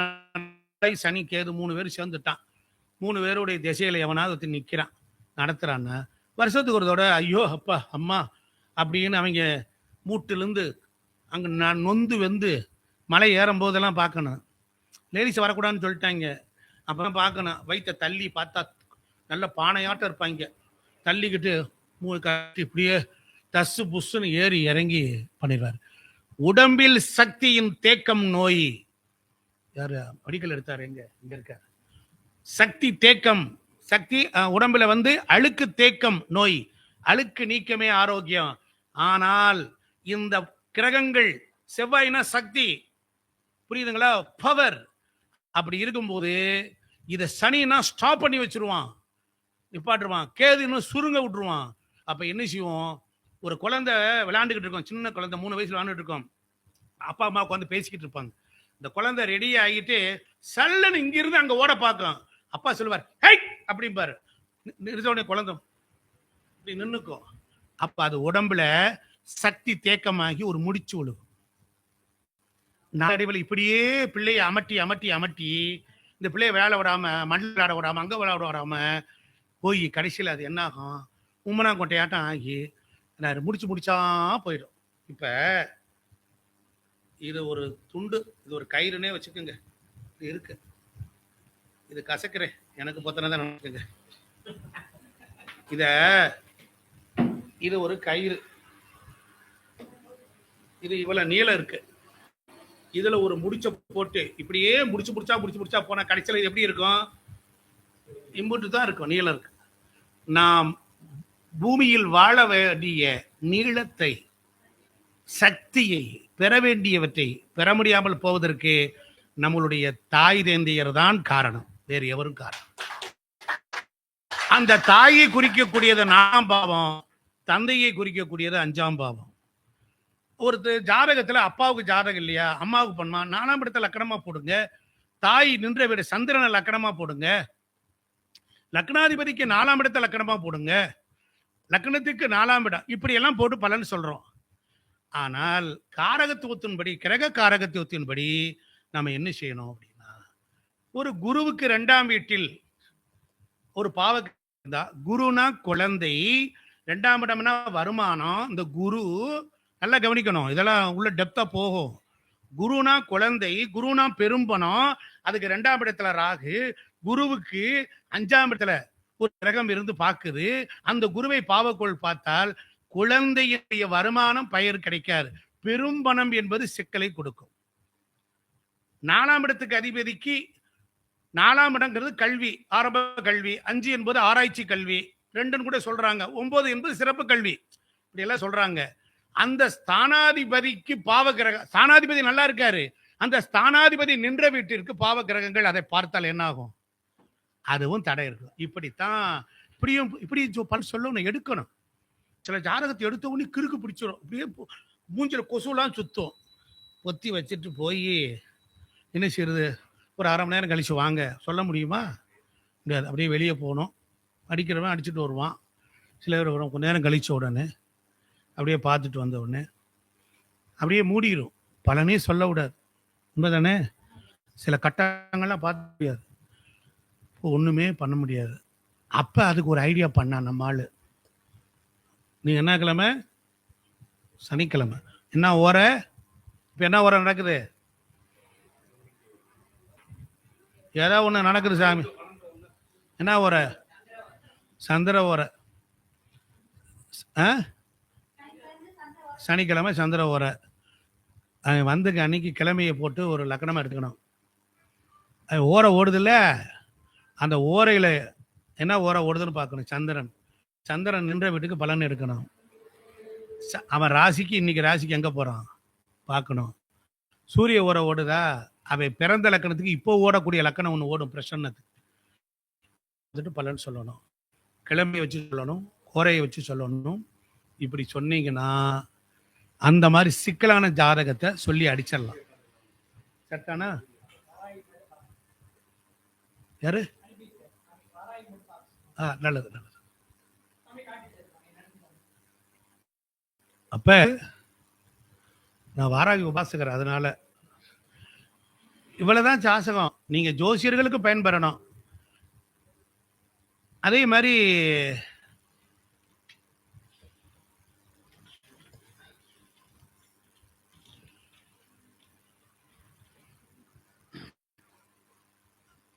சனி கேது 3 பேர் சேர்ந்துட்டான். 3 பேருடைய திசையில எவனாவது நிக்கிறான் நடத்துறான்னா, வருஷத்துக்கு ஒரு தடவை ஐயோ அப்பா அம்மா அப்படின்னு அவங்க மூட்டிலிருந்து அங்க நான் நொந்து வெந்து மலை ஏறும் போதெல்லாம் பார்க்கணும். லேடிஸ் வரக்கூடாதுன்னு சொல்லிட்டாங்க. அப்புறம் பார்க்கணும். வயிற்ற தள்ளி பார்த்தா நல்ல பானையாட்டம் இருப்பாங்க. தள்ளிக்கிட்டு இப்படியே தசு புஸ்ன்னு ஏறி இறங்கி பண்ணிடுவார். உடம்பில் சக்தியின் தேக்கம் நோய். யாரு படிக்கல் எடுத்தாரு? இங்க இருக்காரு. சக்தி தேக்கம், சக்தி உடம்புல வந்து அழுக்கு தேக்கம் நோய். அழுக்கு நீக்கமே ஆரோக்கியம். ஆனால் இந்த கிரகங்கள் செவ்வாய்னா சக்தி, புரியுதுங்களா? பவர். அப்படி இருக்கும்போது இத சனினா ஸ்டாப் பண்ணி வச்சிருவான், நிப்பாட்டுருவான். கேதுன்னு சுருங்க விட்டுருவான். அப்ப என்ன செய்வோம்? ஒரு குழந்தை விளையாண்டுக்கிட்டு இருக்கோம், சின்ன குழந்தை 3 வயசுல விளையாண்டுட்டு இருக்கோம். அப்பா அம்மா உட்காந்து பேசிக்கிட்டு இருப்பாங்க. இந்த குழந்தை ரெடி ஆகிட்டு சல்லுன்னு இங்கிருந்து அங்க ஓட பார்க்கும். அப்பா சொல்லுவார் ஹை அப்படிம்பாரு. நிறுத்தோடனே குழந்தை இப்படி நின்னுக்கும். அப்ப அது உடம்புல சக்தி தேக்கமாகி ஒரு முடிச்சு விழுகும். நாளடைவில் இப்படியே பிள்ளைய அமட்டி அமட்டி அமட்டி இந்த பிள்ளைய விளையாட விடாம, மண்ணில் விளையாட விடாம, அங்க விளையாட விடாம போய் கடைசியில் அது என்ன ஆகும்? உம்மனா கொட்டையாட்டம் ஆகி முடிச்சு முடிச்சா போயிடும். இப்ப இது ஒரு துண்டு, இது ஒரு கயிறுனே வச்சுக்கோங்க. இது இருக்கு, இது கசக்கிறேன் எனக்கு பொத்தனதான் நினைச்சுங்க. இது ஒரு கயிறு, இது இவ்வளவு நீளம் இருக்கு. இதுல ஒரு முடிச்ச போட்டு இப்படியே முடிச்சு முடிச்சா போன கடைசியில் எப்படி இருக்கும்? இம்புட்டு தான் இருக்கும், நீளம் இருக்கு. நாம் பூமியில் வாழ வேண்டிய நீளத்தை, சக்தியை, பெற வேண்டியவற்றை பெற முடியாமல் போவதற்கு நம்மளுடைய தாய் தேந்தையர் தான் காரணம், வேறு எவரும் காரணம். அந்த தாயை குறிக்கக்கூடியது 4ஆம் பாவம், தந்தையை குறிக்கக்கூடியது 5ஆம் பாவம். ஒரு ஜாதகத்துல அப்பாவுக்கு ஜாதகம் இல்லையா, அம்மாவுக்கு பண்ணுமா 4ஆம் இடத்துல லக்கணமா போடுங்க. தாய் நின்ற வீடு சந்திரனை லக்கணமா போடுங்க. லக்னாதிபதிக்கு 4ஆம் இடத்தை லக்கணமா போடுங்க. லக்னத்துக்கு 4ஆம் இடம், இப்படி எல்லாம் போட்டு பலன் சொல்றோம். ஆனால் காரகத்துவத்தின்படி, கிரக காரகத்துவத்தின்படி நம்ம என்ன செய்யணும் அப்படின்னா, ஒரு குருவுக்கு 2ஆம் வீட்டில் ஒரு பாவ இருந்தா, குருனா குழந்தை, 2ஆம் இடம்னா வருமானம். இந்த குரு நல்லா கவனிக்கணும், இதெல்லாம் உள்ள டெப்தா போகும். குருனா குழந்தை, குருனா பெரும்பணம், அதுக்கு 2ஆம் இடத்துல ராகு, குருவுக்கு 5ஆம் இடத்துல ஒரு கிரகம் இருந்து பார்க்குது. அந்த குருவை பாவக்கோள் பார்த்தால் குழந்தையுடைய வருமானம் பயர் கிடைக்காது. பெரும்பணம் என்பது சிக்கலை கொடுக்கும். 4ஆம் இடத்துக்கு அதிபதிக்கு 4ஆம் இடங்கிறது கல்வி, ஆரம்ப கல்வி. 5 என்பது ஆராய்ச்சி கல்வி, 2ன்னு கூட சொல்றாங்க. 9 என்பது சிறப்பு கல்வி, இப்படி எல்லாம் சொல்றாங்க. அந்த ஸ்தானாதிபதிக்கு பாவ கிரகம், ஸ்தானாதிபதி நல்லா இருக்காரு, அந்த ஸ்தானாதிபதி நின்ற வீட்டிற்கு பாவ கிரகங்கள் அதை பார்த்தால் என்ன ஆகும்? அதுவும் தடை இருக்கும். இப்படித்தான் இப்படி பல சொல்லணும், எடுக்கணும். சில ஜாதகத்தை எடுத்த உடனே கிறுக்கு பிடிச்சிடும், அப்படியே மூஞ்சில கொசுலாம் சுத்தும். ஒத்தி வச்சுட்டு போய் என்ன செய்யறது? ஒரு 1/2 மணி நேரம் கழிச்சு வாங்க சொல்ல முடியுமா? முடியாது. அப்படியே வெளியே போகணும், அடிக்கிறவன் அடிச்சுட்டு வருவான். சில பேர் வரும் கொஞ்ச நேரம் கழிச்ச உடனே அப்படியே பார்த்துட்டு வந்த உடனே அப்படியே மூடிடும், பலனே சொல்ல விடாது. உண்மைதானே? சில கட்டங்கள்லாம் பார்க்க முடியாது, ஒண்ணுமே பண்ண முடியாது. அப்ப அதுக்கு ஒரு ஐடியா பண்ணான் நம்ம ஆளு. நீ என்ன கிழமை? சனிக்கிழமை. என்ன ஓர? இப்ப என்ன ஓர நடக்குது? ஏதாவது ஒண்ணு நடக்குது சாமி. என்ன ஓர? சந்திர ஓர. சனிக்கிழமை சந்திர ஓர. வந்துங்க அன்னைக்கு கிழமையை போட்டு ஒரு லக்கணமா எடுத்துக்கணும். ஓரை ஓடுது இல்ல, அந்த ஓரையில என்ன ஓரை ஓடுதுன்னு பார்க்கணும். சந்திரன். சந்திரன் நின்ற வீட்டுக்கு பலன் எடுக்கணும். அவன் ராசிக்கு இன்னைக்கு ராசிக்கு எங்க போறான் பார்க்கணும். சூரிய ஓரை ஓடுதா, அவன் பிறந்த லக்கணத்துக்கு இப்போ ஓடக்கூடிய லக்கணம் ஒன்று ஓடும், பிரசன்னத்துக்கு பலன் சொல்லணும். கிழமையை வச்சு சொல்லணும், ஓரையை வச்சு சொல்லணும். இப்படி சொன்னீங்கன்னா அந்த மாதிரி சிக்கலான ஜாதகத்தை சொல்லி அடிச்சிடலாம். கரெக்டானா? யாரு? நல்லது நல்லது. அப்ப நான் வாராகி உபாசகர், அதனால இவ்வளவுதான் ஜாசகம். நீங்க ஜோசியர்களுக்கு பயன்பெறணும். அதே மாதிரி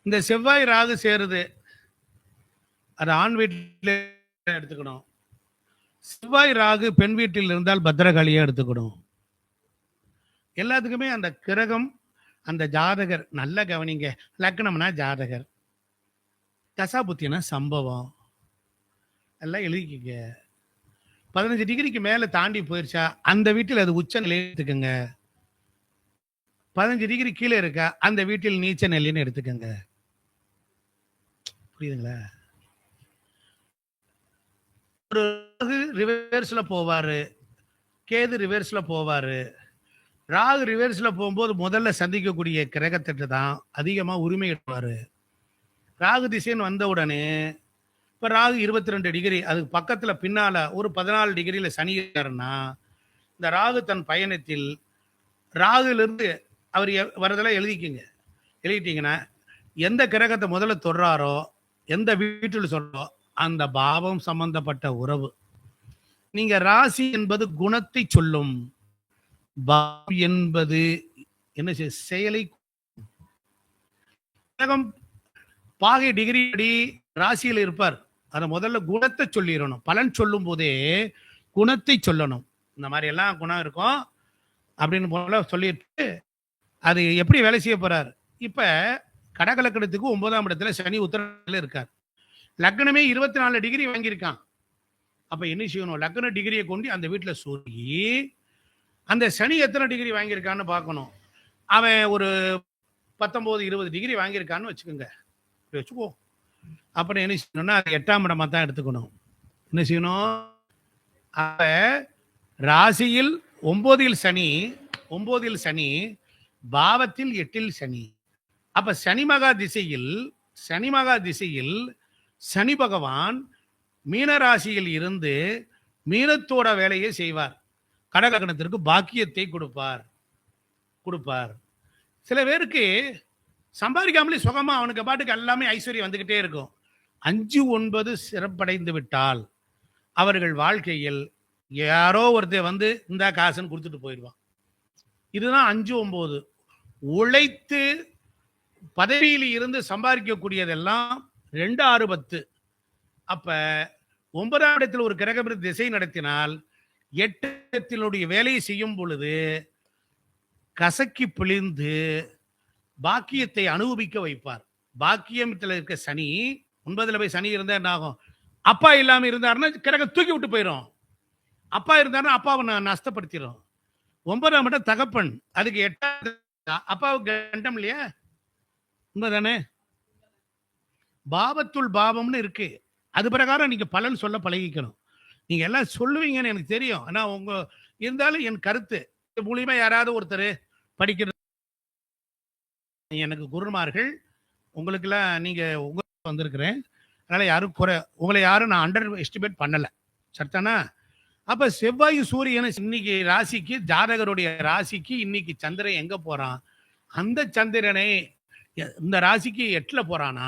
இந்த செவ்வாய் ராகு சேருது, அது ஆண் வீட்டில் எடுத்துக்கணும். செவ்வாய் ராகு பெண் வீட்டில் இருந்தால் பத்திரகாளியா எடுத்துக்கணும். எல்லாத்துக்குமே அந்த கிரகம், அந்த ஜாதகர் நல்ல கவனிங்க. லக்னம்னா ஜாதகர், தசாபுத்தினா சம்பவம், எல்லாம் எழுதிக்கங்க. 15 டிகிரிக்கு மேல தாண்டி போயிருச்சா அந்த வீட்டில் அது உச்ச நிலை எடுத்துக்கங்க. 15 டிகிரி கீழே இருக்கா அந்த வீட்டில் நீச்ச நிலைன்னு எடுத்துக்கங்க. புரியுதுங்களா? ஒரு ராகு ரிவர்ஸ்ல போவாரு, கேது ரிவர்ஸ்ல போவாரு. ராகு ரிவர்ஸ்ல போகும்போது முதல்ல சந்திக்கக்கூடிய கிரகத்திட்ட தான் அதிகமா உரிமை எடுப்பாரு. ராகு திசைன்னு வந்த உடனே இப்ப ராகு 22 டிகிரி, அதுக்கு பக்கத்துல பின்னால ஒரு 14 டிகிரியில சனி இருக்காருன்னா, இந்த ராகு தன் பயணத்தில் ராகுலிருந்து அவர் வரதெல்லாம் எழுதிட்டீங்கன்னா எந்த கிரகத்தை முதல்ல தொடுறாரோ, எந்த வீட்டில் சொல்றோ அந்த பாவம் சம்பந்தப்பட்ட உறவு. நீங்க ராசி என்பது குணத்தை சொல்லும், பாவம் என்பது என்ன செயலை. கிரகம் பாகை டிகிரி படி ராசியில் இருப்பார், அதை முதல்ல குணத்தை சொல்லிடணும். பலன் சொல்லும் போதே குணத்தை சொல்லணும். இந்த மாதிரி எல்லாம் குணம் இருக்கும் அப்படின்னு போல சொல்லிட்டு அது எப்படி வேலை செய்ய போறார். இப்ப கடகலக்கணத்துக்கு 9ஆம் இடத்துல சனி உத்தரத்துல இருக்கார். லக்னமே 24 டிகிரி வாங்கியிருக்கான். அப்ப என்ன செய்யணும்? லக்ன டிகிரியை கொண்டு அந்த வீட்டுல சொல்லி அந்த சனி எத்தனை டிகிரி வாங்கியிருக்கான்னு பார்க்கணும். அவன் ஒரு 19-20 டிகிரி வாங்கியிருக்கான்னு வச்சுக்கோங்க, வச்சுக்கோ. அப்புறம் என்ன செய்யணும்னா அது 8ஆம் இடமா தான் எடுத்துக்கணும். என்ன செய்யணும்? அப்ப ராசியில் 9இல் சனி, பாவத்தில் 8இல் சனி. அப்ப சனி மகா திசையில் சனி பகவான் மீன ராசியில் இருந்து மீனத்தோட வேலையை செய்வார். கடகலக்கணத்திற்கு பாக்கியத்தை கொடுப்பார். சில பேருக்கு சம்பாதிக்காமலே சுகமா அவனுக்கு பாட்டுக்கு எல்லாமே ஐஸ்வர்யம் வந்துகிட்டே இருக்கும். 5, 9 சிறப்படைந்து விட்டால் அவர்கள் வாழ்க்கையில் யாரோ ஒருத்தர் வந்து இந்த காசுன்னு கொடுத்துட்டு போயிடுவான். இதுதான் 5, 9. உழைத்து பதவியில் இருந்து சம்பாதிக்கக்கூடியதெல்லாம் 2, 6, 10. அப்ப 9ஆம் இடத்தில் ஒரு கிரகம் திசை நடத்தினால் 8 இடத்தினுடைய வேலையை செய்யும் பொழுது கசக்கி பிழிந்து பாக்கியத்தை அனுபவிக்க வைப்பார். பாக்கியத்தில் இருக்க சனி 9ல் போய் சனி இருந்தா என்ன ஆகும்? அப்பா இல்லாம இருந்தாருன்னா கிரகம் தூக்கி விட்டு போயிடும். அப்பா இருந்தாருன்னா அப்பாவை நஷ்டப்படுத்திடும். 9ஆம் இடம் தகப்பன், அதுக்கு 8ஆம் அப்பாவுக்கு கண்டம் இல்லையா? உண்மைதானே? பாவத்துள் பாவம்னு இருக்கு. அது பிரகாரம் நீங்க பலன் சொல்ல பழகிக்கணும். நீங்க எல்லாம் சொல்லுவீங்கன்னு எனக்கு தெரியும். ஆனா உங்க இருந்தாலும் என் கருத்து மூலியமா யாராவது ஒருத்தர் படிக்கிறது, எனக்கு குருமார்கள், உங்களுக்கு எல்லாம் நீங்க வந்திருக்கிறேன். அதனால யாரும் உங்களை யாரும் நான் அண்டர் எஸ்டிமேட் பண்ணல. சரிதானா? அப்ப செவ்வாய் சூரியன் இன்னைக்கு ராசிக்கு, ஜாதகருடைய ராசிக்கு இன்னைக்கு சந்திரன் எங்க போறான்? அந்த சந்திரனை இந்த ராசிக்கு 8ல போறானா,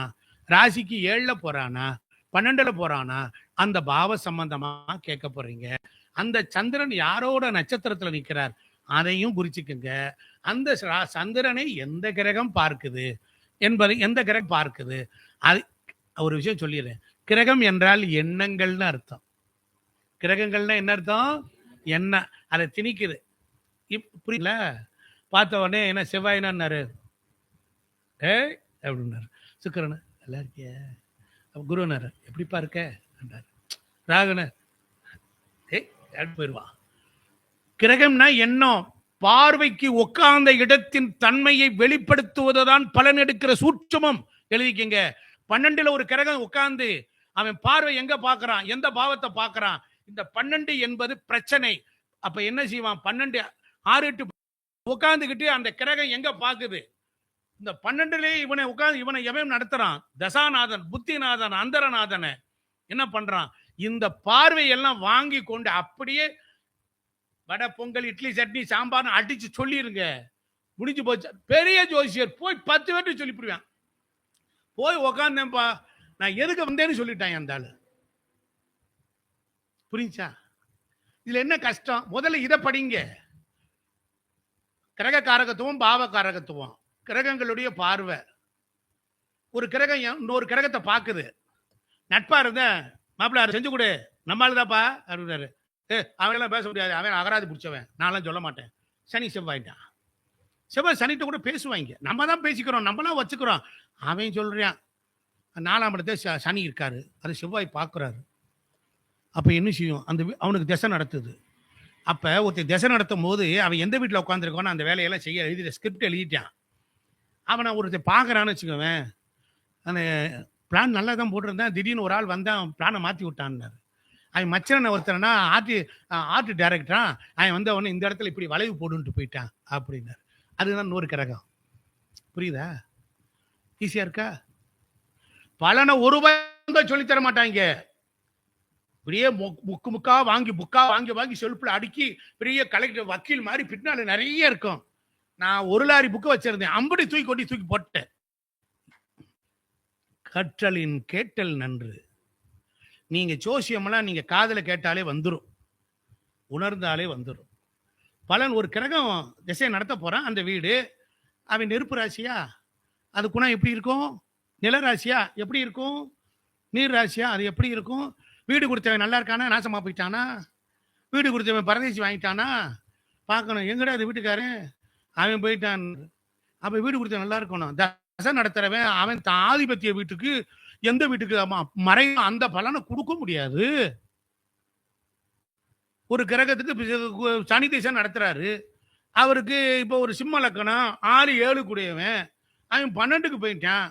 ராசிக்கு 7ல போறானா, 12ல போறானா, அந்த பாவ சம்பந்தமா கேட்க போறீங்க. அந்த சந்திரன் யாரோட நட்சத்திரத்துல நிக்கிறார் அதையும் குறிச்சுக்குங்க. அந்த சந்திரனை எந்த கிரகம் பார்க்குது என்பதை, எந்த கிரகம் பார்க்குது அது ஒரு விஷயம் சொல்லிடுறேன். கிரகம் என்றால் எண்ணங்கள்னு அர்த்தம். கிரகங்கள்னா என்ன அர்த்தம்? என்ன அதை திணிக்குது. புரியல? பார்த்த உடனே என்ன செவ்வாயினாரு, ஏய் அப்படின்னாரு. சுக்கிரன் நல்லா இருக்கிய, குருனாரு எப்படிப்பா இருக்க, ராகுனர் ஏய் போயிடுவான். கிரகம்னா எண்ணம். பார்வைக்கு உட்கார்ந்த இடத்தின் தன்மையை வெளிப்படுத்துவதுதான் பலன் எடுக்கிற சூட்சமம். எழுதிக்கங்க. 12ல ஒரு கிரகம் உட்கார்ந்து அவன் பார்வை எங்க பார்க்கறான், எந்த பாவத்தை பார்க்கறான். இந்த 12 என்பது பிரச்சனை. அப்ப என்ன செய்வான்? 12 6 8 உட்கார்ந்துகிட்டு அந்த கிரகம் எங்க பாக்குது, இந்த 12லே இவனை உட்கார்ந்து இவனை எவன் நடத்துறான்? தசாநாதன், புத்திநாதன், அந்தரநாதனை என்ன பண்றான்? இந்த பார்வை எல்லாம் வாங்கி கொண்டு அப்படியே வடை, பொங்கல், இட்லி, சட்னி, சாம்பார்னு அடிச்சு சொல்லிருங்க. முடிஞ்சு போச்சு. பெரிய ஜோசியர் போய் 10 பேர்ட்டு சொல்லிவிடுவேன். போய் உக்காந்தேன்ப்பா, நான் எதுக்கு வந்தேன்னு சொல்லிட்டான் அந்த ஆளு. புரிஞ்சா? இதுல என்ன கஷ்டம்? முதல்ல இதை படிங்க. கிரக காரகத்துவம், பாவ காரகத்துவம், கிரகங்களுடைய பார்வை. ஒரு கிரகம் இன்னொரு கிரகத்தை பார்க்குது. நட்பா இருந்த மாப்பிள்ள செஞ்சு கொடு, நம்மளுதாப்பா அப்படின்னாரு. அவனெல்லாம் பேச முடியாது, அவன் அகராதி பிடிச்சவன், நான்லாம் சொல்ல மாட்டேன். சனி செவ்வாய்ட்டான். செவ்வாய் சனிட்ட கூட பேசுவாங்க. நம்ம தான் பேசிக்கிறோம், நம்மளாம் வச்சுக்கிறோம். அவன் சொல்றான் 4ஆம் இடத்துல சனி இருக்காரு, அது செவ்வாய் பார்க்குறாரு. அப்போ என்ன செய்யும்? அந்த அவனுக்கு திசை நடத்துது. அப்போ ஒருத்தர் திசை நடத்தும் போது அவன் எந்த வீட்டில் உட்காந்துருக்கானோ அந்த வேலையெல்லாம் செய்ய எழுதிட்ட, ஸ்கிரிப்ட் எழுதிட்டான். அவனை ஒருத்தர் பார்க்குறான்னு வச்சுக்கோவேன். அந்த பிளான் நல்லா தான் போட்டிருந்தேன், திடீர்னு ஒரு ஆள் வந்தான் பிளானை மாற்றி விட்டான்னாரு. அவன் மச்சனை ஒருத்தனா ஆர்ட் டைரக்டரா, அவன் வந்த உடனே இந்த இடத்துல இப்படி வளைவு போடுன்ட்டு போயிட்டான் அப்படின்னாரு. அதுதான் 100 கிரகம். புரியுதா? ஈஸியா இருக்கா? பலனை ஒரு ரூபாய் சொல்லித்தர மாட்டாங்க. பெரிய முக்கா வாங்கி செல்ஃப்ல அடுக்கி பெரிய கலெக்டர் வக்கீல் மாதிரி பின்னால நிறைய இருக்கும். நான் 1 லாரி புக்கு வச்சிருந்தேன், அம்படி தூக்கி போட்டேன். கற்றலின் கேட்டல் நன்று. நீங்க ஜோசியமெல்லாம் நீங்க காதல கேட்டாலே வந்துடும், உணர்ந்தாலே வந்துடும். பலன் ஒரு கிரகம் திசையை நடத்த போறான். அந்த வீடு அவன் நெருப்பு ராசியா, அது குணம் எப்படி இருக்கும்? நில ராசியா எப்படி இருக்கும்? நீர் ராசியா அது எப்படி இருக்கும்? வீடு கொடுத்தவன் நல்லா இருக்கானா, நாசமா போயிட்டானா? வீடு கொடுத்தவன் பரதேசி வாங்கிட்டானா? பார்க்கணும். எங்கடா அது வீட்டுக்காரன், அவன் போயிட்டான். அப்ப வீடு கொடுத்தவன் நல்லா இருக்கணும். தசை நடத்துறவன் அவன் ஆதிபத்திய வீட்டுக்கு, எந்த வீட்டுக்கு மறையும் அந்த பலனை கொடுக்க முடியாது. ஒரு கிரகத்துக்கு சனி திசை நடத்துறாரு, அவருக்கு இப்போ ஒரு சிம்ம லக்கணம் 6 7 கூடியவன், அவன் 12க்கு போயிட்டான்,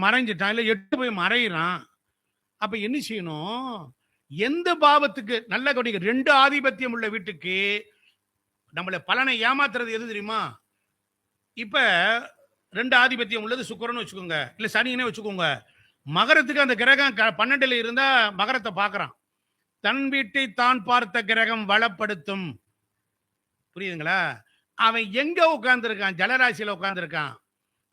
மறைஞ்சிட்டான், இல்லை 8 போய் மறையிறான். அப்ப என்ன செய்யணும்? எந்த பாவத்துக்கு நல்ல கவனிக்க, 2 ஆதிபத்தியம் உள்ள வீட்டுக்கு நம்மள பலனை ஏமாத்துறது எது தெரியுமா? இப்ப 2 ஆதிபத்தியம் உள்ளது சுக்கிரன்னு வச்சுக்கோங்க, இல்ல சனினே வச்சுக்கோங்க. மகரத்துக்கு அந்த கிரகம் 12ல இருந்தா மகரத்தை பார்க்கறான். தன் வீட்டை தான் பார்த்த கிரகம் வளப்படுத்தும். புரியுதுங்களா? அவன் எங்க உட்கார்ந்துருக்கான்? ஜலராசியில உட்கார்ந்துருக்கான்.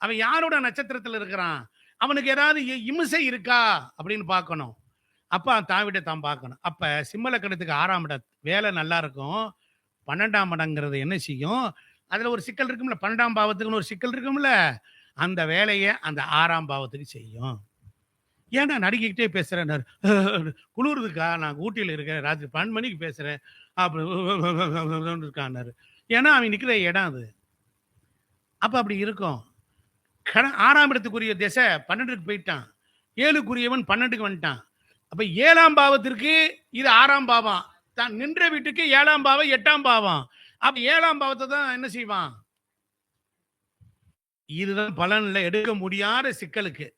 அவன் யாரோட நட்சத்திரத்தில் இருக்கிறான்? அவனுக்கு ஏதாவது இம்சை இருக்கா அப்படின்னு பார்க்கணும். அப்ப தான் வீட்டை தான் பார்க்கணும். அப்ப சிம்ம லக்கணத்துக்கு 6ஆம் இடம் வேலை நல்லா இருக்கும். 12ஆம் இடங்கிறது என்ன செய்யும்? அதுல ஒரு சிக்கல் இருக்கும்ல, 12ஆம் பாவத்துக்குன்னு ஒரு சிக்கல் இருக்கும்ல, அந்த வேலையை அந்த 6ஆம் பாவத்துக்கு செய்யும். ஏன்னா நடிக்கிட்டே பேசுறேன், குளிருதுக்கா, நான் ஊட்டியில் இருக்கேன், ராத்திரி 12 மணிக்கு பேசுறேன் அப்படி இருக்கான்னாரு. ஏன்னா அவன் நிற்கிற இடம் அது. அப்ப அப்படி இருக்கும். 6ஆம் இடத்துக்குரிய திசை 12க்கு போயிட்டான், 7க்குரியவன் 12க்கு வந்துட்டான். அப்ப 7ஆம் பாவத்திற்கு இது 6ஆம் பாவம், தான் நின்ற வீட்டுக்கு 7ஆம் பாவம் 8ஆம் பாவம். அப்ப 7ஆம் பாவத்தை தான் என்ன செய்வான்? இதுதான் பலன்ல எடுக்க முடியாத சிக்கலுக்கு.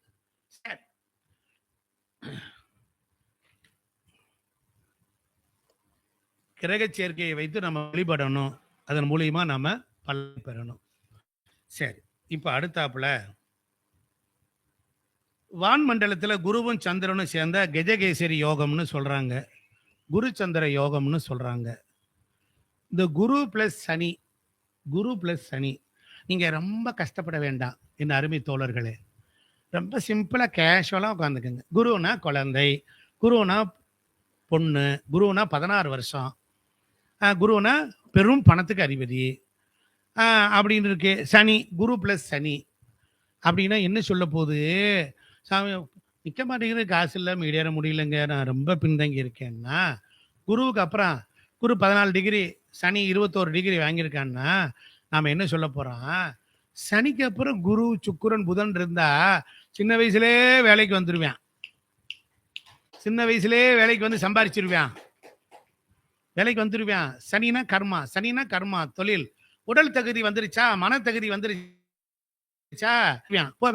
கிரக சேர்க்கையை வைத்து நம்ம வழிபடணும், அதன் மூலியமா நம்ம பலன் பெறணும். சரி, இப்ப அடுத்தாப்புல வான் மண்டலத்துல குருவும் சந்திரனும் சேர்ந்த கஜகேசரி யோகம்னு சொல்றாங்க. குரு சந்திர யோகம்னு சொல்றாங்க. இந்த குரு பிளஸ் சனி, குரு பிளஸ் சனி, நீங்க ரொம்ப கஷ்டப்பட வேண்டாம் என் அருமை தோழர்களே. ரொம்ப சிம்பிளா கேஷுவலா உட்காந்துக்குங்க. குருனா குழந்தை, குருனா பொண்ணு, குருனா 16 வருஷம், குருனா பெரும் பணத்துக்கு அதிபதி அப்படின்னு இருக்கு. சனி, குரு பிளஸ் சனி அப்படின்னா என்ன சொல்ல போகுது? சாமி நிற்க மாட்டேங்குது, காசு இல்லை, மீடியேற முடியலங்க, நான் ரொம்ப பின்தங்கி இருக்கேன்னா, குருவுக்கு அப்புறம் குரு 14 டிகிரி, சனி 21 டிகிரி வாங்கியிருக்கான்னா நாம என்ன சொல்ல போறோம்? சனிக்கு அப்புறம் குரு சுக்கிரன் புதன் இருந்தா சின்ன வயசுலே வேலைக்கு வந்துருவேன், சின்ன வயசுலே வேலைக்கு வந்து சம்பாரிச்சிருவேன், வேலைக்கு வந்துருவேன். சனினா கர்மா, சனினா கர்மா, தொழில், உடல் தகுதி வந்துருச்சா, மன தகுதி வந்துருச்சா,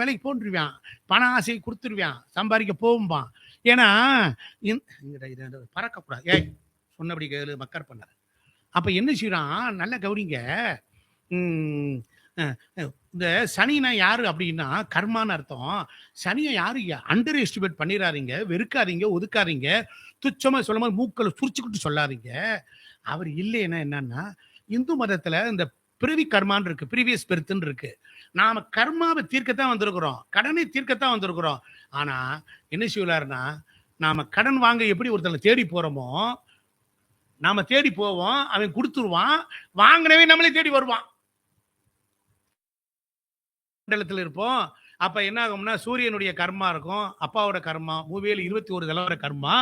வேலைக்கு போன்றுவான், பண ஆசை கொடுத்துருவான், சம்பாதிக்க போகும்பான். ஏன்னா பறக்கக்கூடாது, ஏய் சொன்னபடி கேளு, மக்கர் பண்ண. அப்ப என்ன செய்யறான், நல்ல கவனிங்க. இந்த சனினா யாரு அப்படின்னா கர்மான்னு அர்த்தம். சனியை யாரு அண்டர் எஸ்டிமேட் பண்ணிடாதீங்க, வெறுக்காதீங்க, ஒதுக்காதீங்க, துச்சமா சொல்லும் போது மூக்களை சுரிச்சுக்கிட்டு சொல்லாதீங்க. அவர் இல்லைன்னா என்னன்னா, இந்து மதத்துல இந்த பிறவி கர்மான்னு இருக்கு, ப்ரீவியஸ் பெர்த்ன்னு இருக்கு. நாம கர்மாவை தீர்க்கத்தான் வந்திருக்கிறோம், கடனை தீர்க்கத்தான் வந்திருக்கிறோம். ஆனா என்ன செய்யலாருன்னா, நாம கடன் வாங்க எப்படி ஒருத்தனை தேடி போறோமோ, நாம தேடி போவோம், அவன் கொடுத்துருவான், வாங்கினவே நம்மளே தேடி வருவான். மண்டலத்தில் இருப்போம். அப்ப என்ன ஆகும்னா, சூரியனுடைய கர்மா இருக்கும், அப்பாவோட கர்மா, மூவியில் 21 தலைவர கர்மா.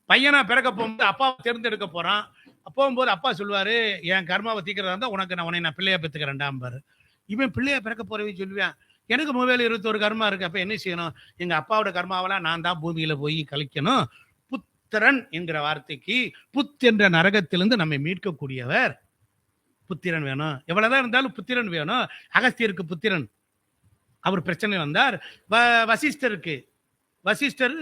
பையனா பிறக்க போகும்போது அப்பாவை தேர்ந்தெடுக்க போறான். போகும்போது அப்பா சொல்லுவாரு, என் கர்மாவை தீக்கிறதா இருந்தா உனக்கு நான் பிள்ளையா பெற்றுக்கிறேன்டாம்பாரு. இவன் பிள்ளையா பிறக்க போறவன் சொல்லுவேன், எனக்கு மூவியில் 21 கர்மா இருக்கு. அப்ப என்ன செய்யணும்? எங்க அப்பாவோட கர்மாவெல்லாம் நான் தான் பூமியில போய் கழிக்கணும். புத்திரன் என்கிற வார்த்தைக்கு, புத் என்ற நரகத்திலிருந்து நம்மை மீட்கக்கூடியவர் புத்திரன் வேணும். எவ்வளவுதான் இருந்தாலும் புத்திரன் வேணும். அகஸ்தியருக்கு புத்திரன், அவர் பிரச்சனை வந்தார். வசிஷ்டருக்கு, வசிஷ்டர்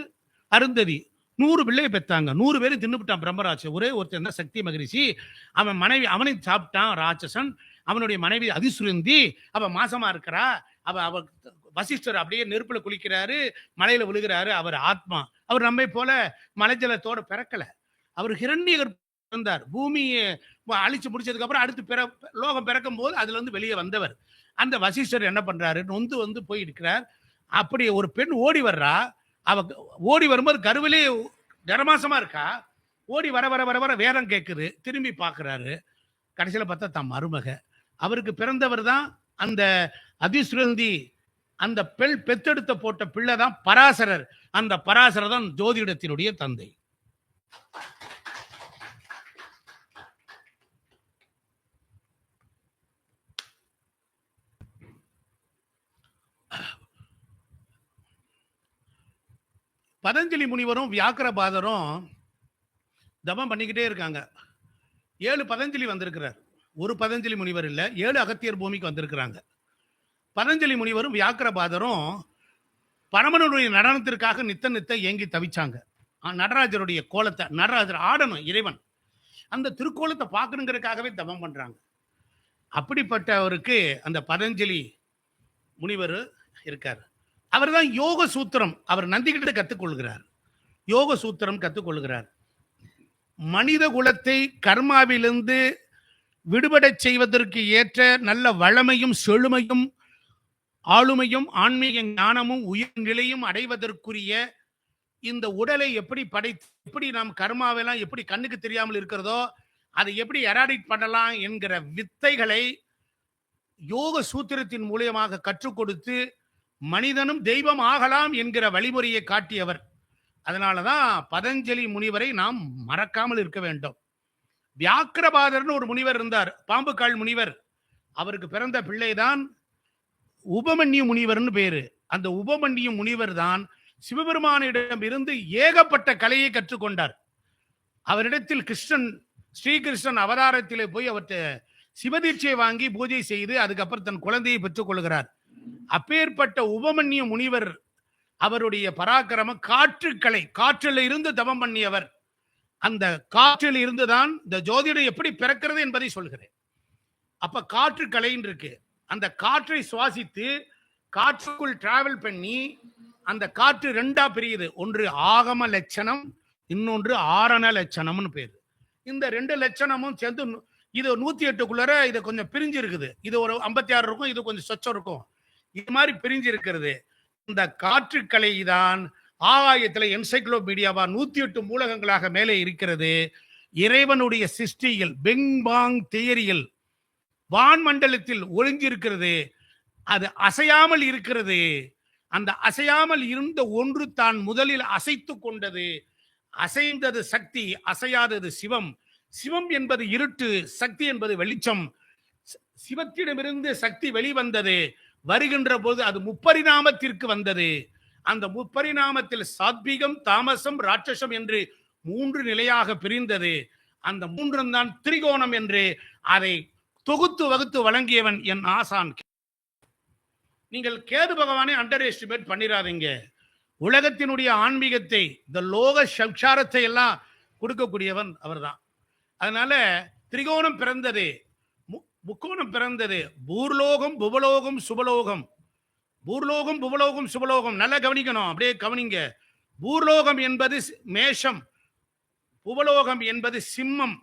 அருந்ததி 100 பிள்ளையை பெற்றாங்க, 100 பேரும் தின்னுபிட்டான் பிரம்மராட்சன். ஒரே ஒருத்தன் தான் சக்தி மகரிஷி. அவன் மனைவி அவனை சாப்பிட்டான் ராட்சசன். அவனுடைய மனைவி அதிசுரந்தி, அவ மாசமா இருக்கிறா. அவ வசிஷ்டர் அப்படியே நெருப்புல குளிக்கிறாரு, மலையில விழுகிறாரு. அவர் ஆத்மா, அவர் நம்மை போல மலைஜலத்தோட பிறக்கல. அவர் ஹிரண்யகர் பிறந்தார். பூமியை அழிச்சு முடிச்சதுக்கு அப்புறம் அடுத்து லோகம் பிறக்கும் போது அதுல இருந்து வெளியே வந்தவர். அந்த வசிஷ்டர் என்ன பண்றாரு, நொந்து வந்து போய் இருக்கிறார். அப்படி ஒரு பெண் ஓடி வர்றா. அவ ஓடி வரும்போது கருவிலே ஜரமாசமா இருக்கா. ஓடி வர வர வர வர வேதம் கேட்குது. திரும்பி பார்க்கிறாரு. கடைசியில பார்த்தா தான் மருமக. அவருக்கு பிறந்தவர் தான் அந்த அதிசுரந்தி. அந்த பெண் பெத்தெடுத்த போட்ட பிள்ளை தான் பராசரர். அந்த பராசரர் தான் ஜோதிடத்தினுடைய தந்தை. பதஞ்சலி முனிவரும் வியாக்கிரபாதரும் தவம் பண்ணிக்கிட்டே இருக்காங்க. 7 பதஞ்சலி வந்திருக்கிறார். ஒரு பதஞ்சலி முனிவர் இல்ல, 7 அகத்தியர் பூமிக்கு வந்திருக்கிறாங்க. பதஞ்சலி முனிவரும் வியாக்கிரபாதரும் பரமனுடைய நடனத்திற்காக நித்த ஏங்கி தவிச்சாங்க. நடராஜருடைய கோலத்தை, நடராஜர் ஆடணும் இறைவன், அந்த திருக்கோலத்தை பார்க்கணுங்கிறதுக்காகவே தவம் பண்றாங்க. அப்படிப்பட்டவருக்கு அந்த பதஞ்சலி முனிவர் இருக்கார். அவர் தான் யோக சூத்திரம், அவர் நந்திகிட்ட கற்றுக்கொள்கிறார். யோக சூத்திரம் கற்றுக்கொள்கிறார். மனித குலத்தை கர்மாவிலிருந்து விடுபடச் செய்வதற்கு ஏற்ற நல்ல வளமையும் செழுமையும் ஆளுமையும் ஆன்மீக ஞானமும் உயர்நிலையும் அடைவதற்குரிய இந்த உடலை எப்படி எப்படி நாம் கர்மாவெல்லாம் எப்படி கண்ணுக்கு தெரியாமல் இருக்கிறதோ அதை எப்படி எராடிட் பண்ணலாம் என்கிற வித்தைகளை யோக சூத்திரத்தின் மூலியமாக கற்றுக் கொடுத்து மனிதனும் தெய்வம் ஆகலாம் என்கிற வழிமுறையை காட்டியவர். அதனாலதான் பதஞ்சலி முனிவரை நாம் மறக்காமல் இருக்க வேண்டும். வியாக்கிரபாதர்னு ஒரு முனிவர் இருந்தார், பாம்புக்கால் முனிவர். அவருக்கு பிறந்த பிள்ளைதான் உபமன்யு முனிவர்னு பேரு. அந்த உபமன்யு முனிவர் தான் சிவபெருமானிடம் இருந்து ஏகப்பட்ட கலையை கற்றுக்கொண்டார். அவரிடத்தில் ஸ்ரீகிருஷ்ணன் அவதாரத்திலே போய் அவர்கிட்ட சிவதீட்சை வாங்கி பூஜை செய்து அதுக்கப்புறம் தன் குழந்தையை பெற்றுக் கொள்கிறார். அப்பேற்பட்ட உபமன்யு முனிவர், அவருடைய பராக்கிரமம் காற்றுக்கலை, காற்றில் இருந்து தவம் பண்ணியவர். அந்த காற்றில் இருந்துதான் இந்த ஜோதிடம் எப்படி பிறக்கிறது என்பதை சொல்கிறேன். அப்ப காற்று கலைன்னு இருக்கு. அந்த காற்றை சுவாசித்து காற்றுக்குள் டிராவல் பண்ணி அந்த காற்று 2ஆ பிரியுது. ஒன்று ஆகம லட்சணம், இன்னொன்று ஆரண லட்சணம்னு பேரு. இந்த 2 லட்சணமும் சேர்ந்து இது 108க்குள்ளார இது கொஞ்சம் பிரிஞ்சு இருக்குது. இது ஒரு 56 இருக்கும், இது கொஞ்சம் சொச்சம் இருக்கும். இது மாதிரி பிரிஞ்சு இருக்கிறது. இந்த காற்றுக்கலை தான் ஆகாயத்தில் என்சைக்ளோபீடியாவா 108 மூலகங்களாக மேலே இருக்கிறது. இறைவனுடைய சிருஷ்டியில் பிங் பாங் தியரியில் வான்மண்டலத்தில் ஒளிஞ்சிருக்கிறது. அது அசையாமல் இருக்கிறது. அந்த அசையாமல் இருந்த ஒன்று தான் முதலில் அசைத்து கொண்டது. அசைந்தது சக்தி, அசையாதது சிவம். சிவம் என்பது இருட்டு, சக்தி என்பது வெளிச்சம். சிவத்திடமிருந்து சக்தி வெளிவந்தது. வருகின்ற போது அது முப்பரிணாமத்திற்கு வந்தது. அந்த முப்பரிணாமத்தில் சாத்வீகம், தாமசம், ராட்சசம் என்று 3 நிலையாக பிரிந்தது. அந்த 3 தான் திரிகோணம் என்று அதை தொகுத்து வகுத்து வழங்கியவன் என் ஆசான். நீங்கள் கேது பகவானை அண்டர் எஸ்டிமேட் பண்ணிடாதீங்க. உலகத்தினுடைய ஆன்மீகத்தை, இந்த லோக சம்சாரத்தை எல்லாம் கொடுக்கக்கூடியவன் அவர்தான். அதனால திரிகோணம் பிறந்தது, முக்கோணம் பிறந்தது. பூர்லோகம், புவலோகம், சுபலோகம். பூர்லோகம், புவலோகம், சுபலோகம். நல்லா கவனிக்கணும், அப்படியே கவனிங்க. பூர்லோகம் என்பது மேஷம், புவலோகம் என்பது சிம்மம்,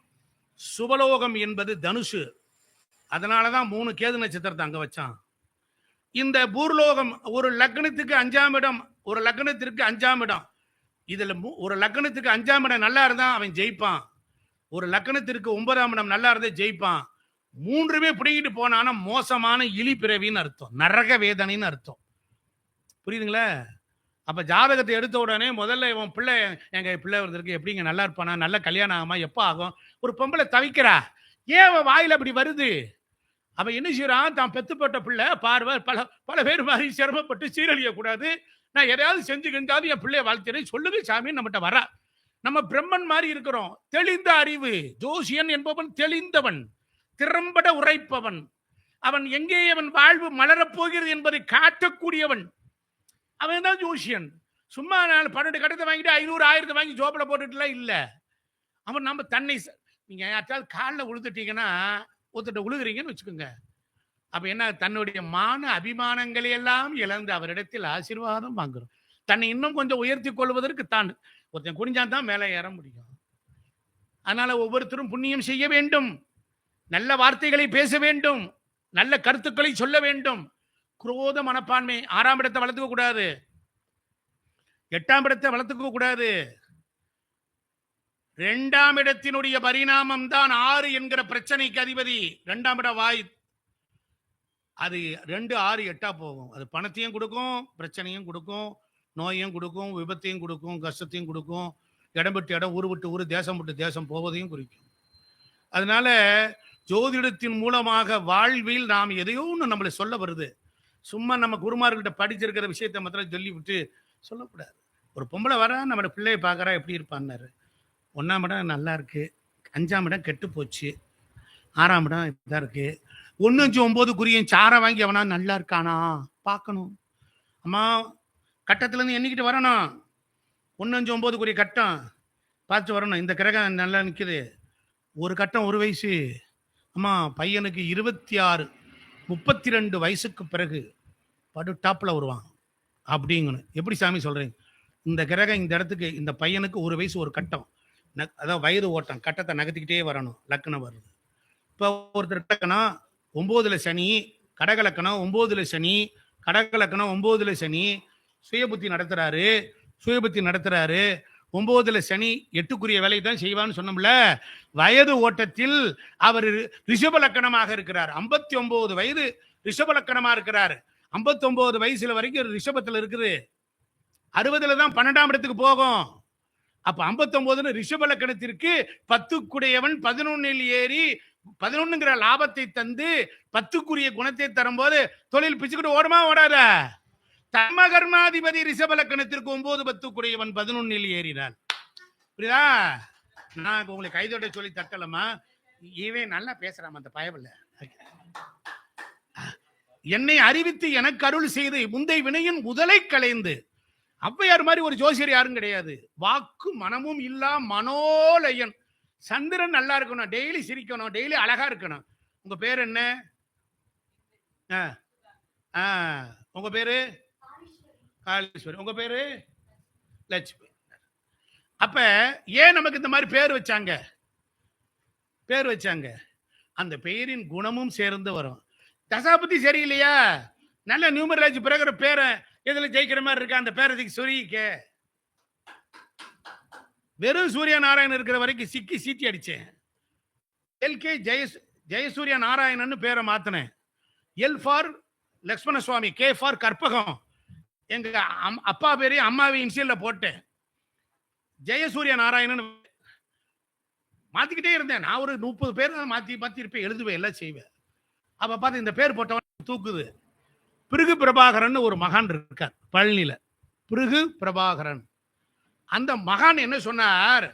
சுபலோகம் என்பது தனுசு. அதனாலதான் 3 கேது நட்சத்திரத்தை அங்க வச்சான். இந்த பூர்லோகம் ஒரு லக்னத்துக்கு 5ஆம் இடம், ஒரு லக்னத்திற்கு 5ஆம் இடம். இதுல ஒரு லக்னத்துக்கு 5ஆம் இடம் நல்லா இருந்தா அவன் ஜெயிப்பான். ஒரு லக்னத்திற்கு 9ஆம் இடம் நல்லா இருந்தா ஜெயிப்பான். 3மே பிடிக்கிட்டு போனான மோசமான இழி பிறவின்னு அர்த்தம், நரக வேதனைன்னு அர்த்தம். புரியுதுங்களா? அப்ப ஜாதகத்தை எடுத்த உடனே முதல்ல இவன் பிள்ளை, எங்க பிள்ளை வருவதற்கு எப்படிங்க நல்லா இருப்பானா, நல்ல கல்யாணம் ஆகுமா, எப்ப ஆகும்? ஒரு பொம்பளை தவிக்கிறா, ஏன் அவன் வாயில அப்படி வருது? அவன் என்ன செய்யறான்? தான் பெத்துப்பட்ட பிள்ளை பார்வை பல பல பேர் மாதிரி சிரமப்பட்டு சீரழிய கூடாது, நான் எதையாவது செஞ்சு கிஞ்சாவது என் பிள்ளைய வாழ்த்துறேன் சொல்லுங்க சாமி. நம்மகிட்ட வர நம்ம பிரம்மன் மாதிரி இருக்கிறோம். தெளிந்த அறிவு. ஜோசியன் என்பவன் தெளிந்தவன், திறம்பட உரைப்பவன். அவன் எங்கே அவன் வாழ்வு மலரப் போகிறது என்பதை காட்டக்கூடியவன். அவன் தான் ஜோசியன். சும்மா 12 கடத்தை வாங்கிட்டு 500 1000 வாங்கி ஜோப்பில போட்டுட்டுலாம் இல்ல. அவன் நம்ம தன்னை, நீங்க யாராவது காலில் விழுந்துட்டீங்கன்னா, ஒருத்தட்ட விழுகிறீங்கன்னு வச்சுக்கோங்க, அப்ப என்ன, தன்னுடைய மான அபிமானங்களை எல்லாம் இழந்து அவரிடத்தில் ஆசீர்வாதம் வாங்குறோம். தன்னை இன்னும் கொஞ்சம் உயர்த்தி கொள்வதற்கு தான் ஒருத்தன் குனிஞ்சான் தான் மேலே ஏற முடியும். அதனால ஒவ்வொருத்தரும் புண்ணியம் செய்ய வேண்டும், நல்ல வார்த்தைகளை பேச வேண்டும், நல்ல கருத்துக்களை சொல்ல வேண்டும். குரோத மனப்பான்மை 6ஆம் இடத்தை வளர்த்துக்க கூடாது, 8ஆம் இடத்தை வளர்த்துக்க கூடாது. 2ஆம் இடத்தினுடைய பரிணாமம் தான் 6 என்கிற பிரச்சனைக்கு அதிபதி. 2ஆம் இடம் வாய், அது 2 6 8 போகும். அது பணத்தையும் கொடுக்கும், பிரச்சனையும் கொடுக்கும், நோயையும் கொடுக்கும், விபத்தையும் கொடுக்கும், கஷ்டத்தையும் கொடுக்கும், இடம் விட்டு இடம், ஊர் விட்டு ஊர், தேசம் விட்டு தேசம் போவதையும் குறிக்கும். அதனால ஜோதிடத்தின் மூலமாக வாழ்வில் நாம் எதையோ ஒன்று நம்மளை சொல்ல வருது. சும்மா நம்ம குருமார்கிட்ட படிச்சிருக்கிற விஷயத்தை மாத்திரம் சொல்லி விட்டு சொல்லக்கூடாது. ஒரு பொம்பளை வர நம்ம பிள்ளையை பார்க்குறா, எப்படி இருப்பான்னாரு. 1ஆம் இடம் நல்லா இருக்கு, 5ஆம் இடம் கெட்டு போச்சு, 6ஆம் இடம் இதாக இருக்கு. 1 5 9 சாரை வாங்கி அவனா நல்லா இருக்கானா பார்க்கணும். அம்மா கட்டத்திலேருந்து எண்ணிக்கிட்டு வரணும். 1 5 9 கட்டம் பார்த்து வரணும். இந்த கிரகம் நல்லா நிற்குது, ஒரு கட்டம் 1 வயசு. அம்மா பையனுக்கு 26 32 வயசுக்கு பிறகு படு டாப்ல வருவான் அப்படிங்கணும். எப்படி சாமி சொல்றீங்க? இந்த கிரகம் இந்த இடத்துக்கு, இந்த பையனுக்கு 1 வயசு ஒரு கட்டம், அதான் வயது ஓட்டம், கட்டத்தை நகர்த்திக்கிட்டே வரணும், லக்னம் வருது. இப்போ ஒருத்தர் லக்கணம் 9ல் சனி, கடகலக்கணம் 9ல் சனி, கடகலக்கணம் 9ல் சனி, சுயபுத்தி நடத்துறாரு, சுயபுத்தி நடத்துறாரு. 9ல் சனி 8க்குரிய வேலை தான் செய்வான்னு சொன்னோம்ல. வயது ஓட்டத்தில் அவர் ரிஷப லக்கணமாக இருக்கிறார். 59 வயது ரிஷப லக்கணமா இருக்கிறார். 59 வயசுல வரைக்கும் ரிஷபத்தில் இருக்குது. 60ல் தான் 12ஆம் இடத்துக்கு போகும். அப்ப 59 ரிஷப லக்கணத்திற்கு 10க்குடையவன் 11ல் ஏறி 11ங்கிற லாபத்தை தந்து 10க்குரிய குணத்தை தரும்போது தொழில் பிச்சுக்கிட்டு ஓடுமா ஓடாத? தர்ம கர்மாதிபதி ரிஷப லக்கணத்திற்கு 9 10க்குடையவன் 11ல் ஏறினார். புரியுதா? நான் உங்களுக்கு கைதொட்ட சொல்லி தட்டலமா, இவன் நல்லா பேசுறாம அந்த பயவில்லை. என்னை அறிவித்து எனக்கு அருள் செய்து முந்தை வினையின் முதலை களைந்து, ஔவையார் மாதிரி ஒரு ஜோசியர் யாரும் கிடையாது. வாக்கு மனமும் இல்லா மனோலயன். சந்திரன் நல்லா இருக்கணும், டெய்லி சிரிக்கணும், டெய்லி அழகா இருக்கணும். உங்க பேர் என்ன? உங்க பேரு காளீஸ்வரி, உங்க பேரு லட்சுமி. அப்ப ஏன் நமக்கு இந்த மாதிரி பேர் வச்சாங்க? அந்த பெயரின் குணமும் சேர்ந்து வரும். தசாபதி சரியில்லையா, நல்ல நியூமராலஜி பிறகு பேரை எதுல ஜெயிக்கிற மாதிரி இருக்கா, அந்த பேரதுக்கு சொரிக்க. வெறும் சூரிய நாராயணன் இருக்கிற வரைக்கும் சிக்கி சீட்டி அடிச்சேன். எல்கே ஜெயசூரிய நாராயணன் பேரை மாத்தினேன். L for Lakshmana Swamy, K for Karpagam. எங்க அப்பா பேரையும் அம்மாவை இன்சியல்ல போட்டேன். ஜெயசூரிய நாராயணன் மாத்திக்கிட்டே இருந்தேன். நான் ஒரு 30 பேர் மாத்தி இருப்பேன், எழுதுவேன், எல்லாம் செய்வேன். அப்ப பார்த்து இந்த பேர் போட்டவன் தூக்குது. பிருகு பிரபாகரன் ஒரு மகான் இருக்கார் பழனியில, பிருகு பிரபாகரன். அந்த மகான் என்ன சொன்னார்,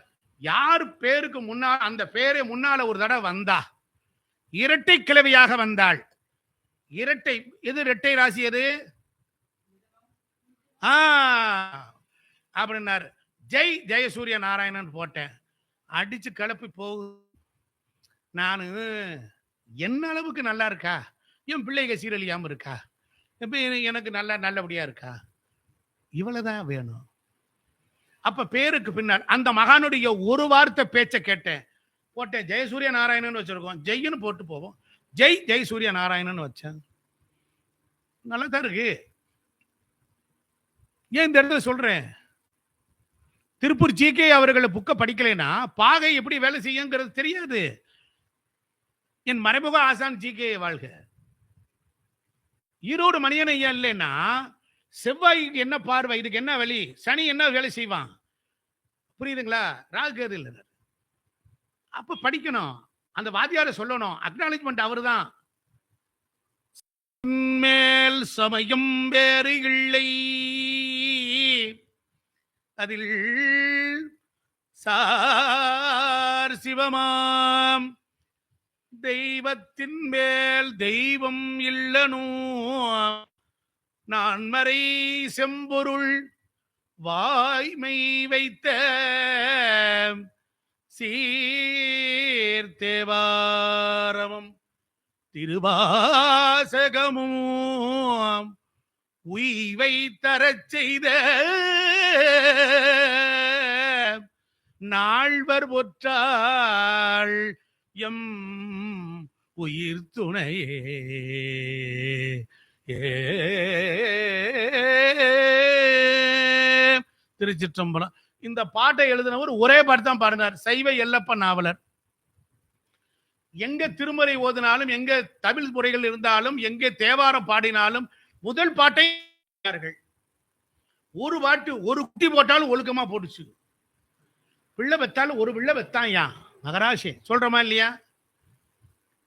யார் பேருக்கு முன்னால் அந்த பேரை முன்னால ஒரு தடவை வந்தா இரட்டை கிழவியாக வந்தாள். இரட்டை எது, இரட்டை ராசி எது அப்படின்னாரு. ஜெயசூரிய நாராயணன் போட்டேன். அடிச்சு கிளப்பி போகுது. நான் என்ன அளவுக்கு நல்லா இருக்கா, என் பிள்ளைங்க சீரழியாம இருக்கா, எனக்கு நல்லபடியா இருக்கா, இவ்வளவுதான் வேணும். அப்ப பேருக்கு பின்னால் அந்த மகானுடைய ஒரு வார்த்தை பேச்ச கேட்டேன், போட்டேன். ஜெயசூரிய நாராயணன் வச்சிருக்கோம், ஜெய்னு போட்டு போவோம். ஜெயசூரிய நாராயணன் வச்சேன். நல்லதான் இருக்கு. ஏன் இந்த இடத்துல சொல்றேன், திருப்பூர் ஜிகே அவர்களை புக்க படிக்கலைன்னா பாகை எப்படி வேலை செய்யுங்கிறது தெரியாது. என் மறைமுக ஆசான் ஜிகே வாழ்க. ஈரோடு மணியன் ஐயா இல்லைன்னா செவ்வாய்க்கு என்ன பார்வை, இதுக்கு என்ன வழி, சனி என்ன வேலை செய்வான், புரியுதுங்களா? ராகு இல்லை. அப்ப படிக்கணும், அந்த வாத்தியார சொல்லணும், அக்னாலஜ்மெண்ட் அவரு தான். மேல் சமயம் வேறு இல்லை, அதில் சார் சிவமாம், தெய்வத்தின் மேல் தெய்வம் இல்லனோ, நான் மறை செம்பொருள் வாய்மை வைத்த சீர்தேவாரமும் திருவாசகமும் உய்வை தரச் செய்த நால்வர் பொற்றாள் எம் உயிர் துணையே. திருச்சிற்றம்பலம். இந்த பாட்டை எழுதினவர் ஒரே பாட்டு தான் பாடினார், சைவ எல்லப்ப நாவலர். எங்க திருமறை ஓதினாலும், எங்க தமிழ் முறைகள் இருந்தாலும், எங்கே தேவாரம் பாடினாலும் முதல் பாட்டை ஒரு பாட்டு, ஒரு குட்டி போட்டாலும் ஒழுக்கமா போட்டுச்சு. பிள்ளை பெத்தாலும் ஒரு பிள்ளை பெத்தான் யா மகராசி, சொல்றமா இல்லையா?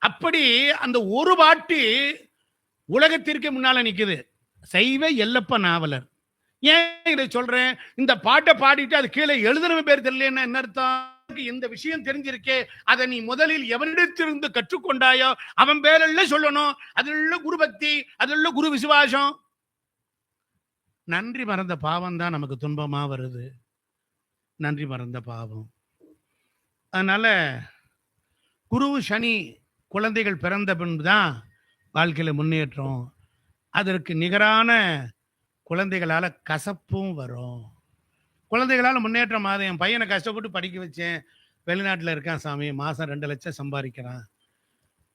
அப்படி அந்த ஒரு பாட்டு உலகத்திற்கு முன்னால நிக்குது, சைவ எல்லப்ப நாவலர். ஏன் இதை சொல்றேன், இந்த பாட்டை பாடிட்டு அது கீழே எழுதுனவன் பேர் தெரியலன்னா என்ன அர்த்தம்? இந்த விஷயம் தெரிஞ்சிருக்கே, அதை நீ முதலில் எவனிடத்திலிருந்து கற்றுக்கொண்டாயோ அவன் பேரெல்லாம் சொல்லணும். அதுல குரு பக்தி, அதுல குரு விசுவாசம். நன்றி மறந்த பாவம் தான் நமக்கு துன்பமா வருது, நன்றி மறந்த பாவம். அதனால குரு சனி குழந்தைகள் பிறந்த பின்புதான் வாழ்க்கையில முன்னேற்றம். அதற்கு நிகரான குழந்தைகளால கசப்பும் வரும். குழந்தைகளால முன்னேற்றம் ஆகுது. என் பையனை கஷ்டப்பட்டு படிக்க வச்சேன், வெளிநாட்டில் இருக்கான் சாமி, மாசம் 2 லட்சம் சம்பாதிக்கிறான்,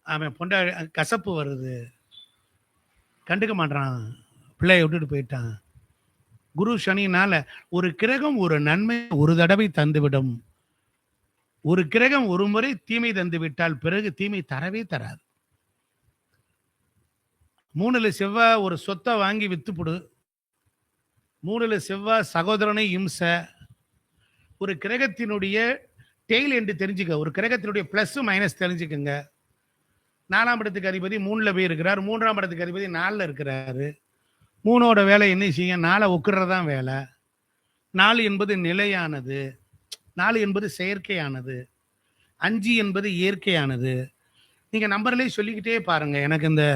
அவன் பொண்டா கசப்பு வருது, கண்டுக்க மாட்டான், பிள்ளைய விட்டுட்டு போயிட்டான். குரு சனினால ஒரு கிரகம் ஒரு நன்மை ஒரு தடவை தந்துவிடும். ஒரு கிரகம் ஒரு முறை தீமை தந்து விட்டால் பிறகு தீமை தரவே தராது. 3ல செவ்வாய் ஒரு சொத்தை வாங்கி வித்துப்புடு, 3ல செவ்வாய் சகோதரனை இம்ச. ஒரு கிரகத்தினுடைய டெய்ல் என்று தெரிஞ்சுக்க, ஒரு கிரகத்தினுடைய பிளஸ் மைனஸ் தெரிஞ்சுக்கங்க. 4ஆம் இடத்துக்கு அதிபதி 3ல போய் இருக்கிறார், 3ஆம் இடத்துக்கு அதிபதி 4ல இருக்கிறாரு. 3ஓட வேலை என்ன செய்யும், 4 ஒக்குறதான் வேலை. 4 என்பது நிலையானது, 4 என்பது செயற்கையானது, 5 என்பது இயற்கையானது. நீங்க நம்பர்லேயே சொல்லிக்கிட்டே பாருங்க. எனக்கு இந்த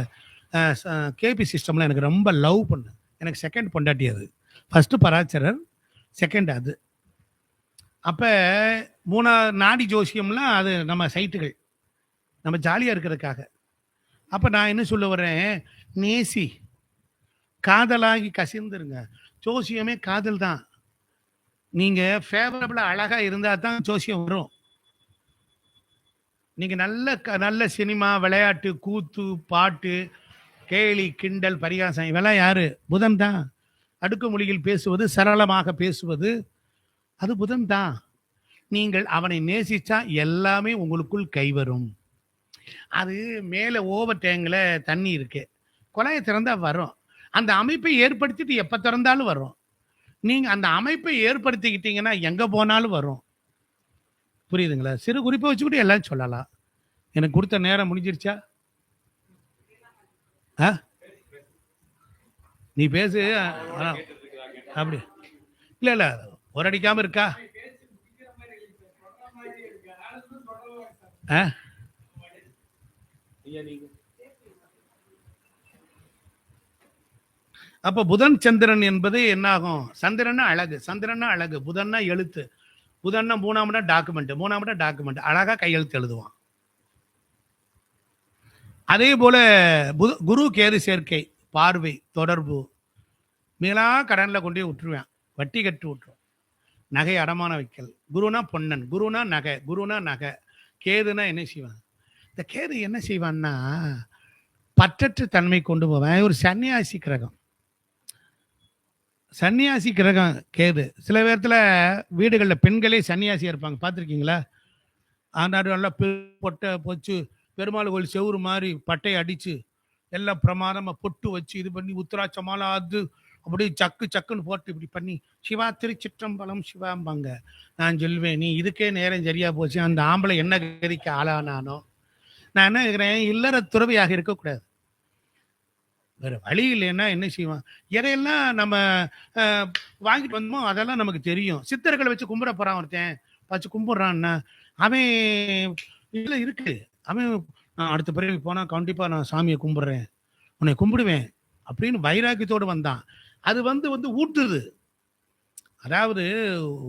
கேபி சிஸ்டம்ல எனக்கு ரொம்ப லவ் பண்ணு. எனக்கு செகண்ட் பொண்டாட்டி அது, ஃபர்ஸ்ட் பராச்சரர், செகண்ட் அது. அப்ப 3 நாடி ஜோசியம்லாம் அது நம்ம சைட்டுகள், நம்ம ஜாலியா இருக்கிறதுக்காக. அப்ப நான் என்ன சொல்ல வர்றேன், நேசி, காதலாகி கசிந்துருங்க. ஜோசியமே காதல் தான். நீங்க ஃபேவரபிளா அழகா இருந்தா தான் ஜோசியம் வரும். நீங்க நல்ல சினிமா, விளையாட்டு, கூத்து, பாட்டு, கேலி, கிண்டல், பரிகாசம் இவெல்லாம் யாரு? புதன் தான். அடுக்குமொழியில் பேசுவது, சரளமாக பேசுவது, அது புதன் தான். நீங்கள் அவனை நேசிச்சா எல்லாமே உங்களுக்குள் கைவரும். அது மேல ஓவர் டேங்க்ல தண்ணி இருக்கு. குழாய திறந்தா வரும். அந்த அமைப்பை ஏற்படுத்திட்டு எப்ப திறந்தாலும் வரும். நீங்க அந்த அமைப்பை ஏற்படுத்திக்கிட்டீங்கன்னா எங்க போனாலும் வரும். புரியுதுங்களா? சிறு குறிப்பை வச்சுக்கிட்டு எல்லாம் சொல்லலாம். எனக்கு கொடுத்த நேரம் முடிஞ்சிருச்சா? ஆ? நீ பேசு. அப்படி இல்ல இல்ல ஒரு அடிக்காம இருக்கா? அப்ப புதன் சந்திரன் என்பது என்ன ஆகும்? சந்திரன்னா அழகு, சந்திரன்னா அழகு, புதன்னா எழுத்து, புதன்னா மூணாம் இடம் டாக்குமெண்ட், மூணாம் இடம் டாக்குமெண்ட், அழகா கையெழுத்து எழுதுவான். அதே போல குரு கேது சேர்க்கை, பார்வை, தொடர்பு, மேலா கடன்ல கொண்டு போய் விட்டுருவேன், வட்டி கட்டு விட்டுருவேன். நகை அடமான வைக்கல். குருனா பொன்னன், குருனா நகை, குருனா நகை. கேதுனா என்ன செய்வான்? இந்த கேது என்ன செய்வான்னா பற்றற்ற தன்மை கொண்டு போவேன். ஒரு சன்னியாசி கிரகம், சன்னியாசி கிரகம் கேது. சில பேர்த்துல வீடுகளில் பெண்களே சன்னியாசியா இருப்பாங்க, பார்த்துருக்கீங்களா? ஆனாரு நல்லா பொட்டை பொச்சு பெருமாள் கோயில் செவுறு மாதிரி பட்டையை அடிச்சு எல்லாம் பிரமாதமா பொட்டு வச்சு இது பண்ணி உத்தராட்சமால அது அப்படியே சக்கு சக்குன்னு போட்டு இப்படி பண்ணி சிவா திருச்சிற்றம்பலம் சிவாம்பாங்க. நான் சொல்வேன், நீ இதுக்கே நேரம் சரியா போச்சு, அந்த ஆம்பளை என்ன கதிக்கு ஆளானானோ. நான் என்ன கேட்கிறேன், இல்லற துறவியாக இருக்கக்கூடாது. வேற வழி இல்லைன்னா என்ன செய்வான்? எதையெல்லாம் நம்ம வாங்கிட்டு வந்தோமோ அதெல்லாம் நமக்கு தெரியும். சித்தர்களை வச்சு கும்பிட போறான் ஒருத்தன், வச்சு கும்பிடுறான்னா அவன் இதுல இருக்கு. அவன் நான் அடுத்த பிறகு போனா கண்டிப்பா நான் சாமியை கும்பிடுறேன், உன்னை கும்பிடுவேன் அப்படின்னு வைராக்கியத்தோடு வந்தான். அது வந்து ஊட்டுது. அதாவது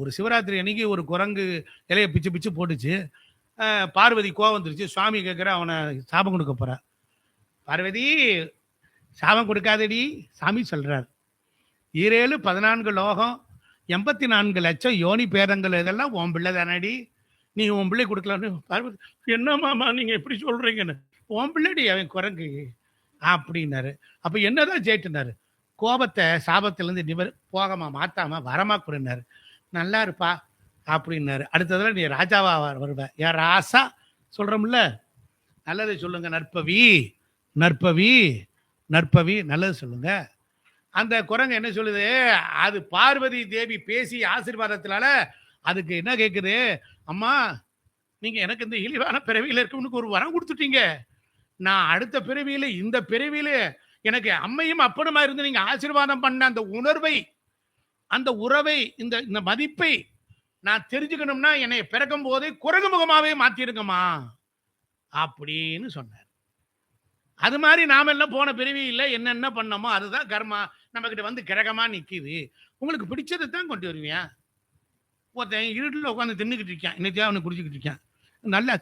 ஒரு சிவராத்திரி அன்னைக்கு ஒரு குரங்கு இலையை பிச்சு பிச்சு போட்டுச்சு. பார்வதி கோவம் வந்துருச்சு. சுவாமி கேட்குற, அவனை சாபம் கொடுக்க போற. பார்வதி சாபம் கொடுக்காதடி, சாமி சொல்றார். 7 14 லோகம் 84 லட்சம் யோனி பேரங்கள் இதெல்லாம் உன் பிள்ளை தானடி, நீ உன் பிள்ளை கொடுக்கலான்னு. பார்வதி, என்ன மாமா நீங்க எப்படி சொல்றீங்கன்னு? உன் பிள்ளைடி அவன் குரங்கு அப்படின்னாரு. அப்ப என்னதான் ஜெயிட்டுனாரு? கோபத்தை சாபத்திலேருந்து போகமா மாத்தாம வரமா கொடுனாரு. நல்லா இருப்பா அப்படின்னாரு. அடுத்ததுல நீ ராஜாவா வருவ. யார் ராசா சொல்றோம்ல, நல்லதை சொல்லுங்க. நற்பவி நற்பவி நற்பவி, நல்லது சொல்லுங்க. அந்த குரங்கு என்ன சொல்லுது? அது பார்வதி தேவி பேசி ஆசீர்வாதத்தினால அதுக்கு என்ன கேட்குது? அம்மா, நீங்க எனக்கு இந்த இழிவான பிறவியில இருக்கவனுக்கு ஒரு வரம் கொடுத்துட்டீங்க. நான் அடுத்த பிறவியில இந்த பிறவியில எனக்கு அம்மையும் அப்பனுமா இருந்து நீங்க ஆசீர்வாதம் பண்ண அந்த உணர்வை, அந்த உறவை, இந்த மதிப்பை நான் தெரிஞ்சுக்கணும்னா என்னை பிறக்கும் போதே குரங்கு முகமாவே மாத்திருங்கம்மா அப்படின்னு சொன்னார். அது மாதிரி நாம எல்லாம் போன பிறவி இல்லை, என்னென்ன பண்ணமோ அதுதான் கர்மா நம்ம கிட்ட வந்து கிரகமா நிக்குது. உங்களுக்கு பிடிச்சதை தான் கொண்டு வருவியா? ஒருத்தன் இருட்டில் உட்காந்து தின்னுக்கிட்டு இருக்கான், இன்னைக்கு அவனை குடிச்சுக்கிட்டு இருக்கான், நல்லா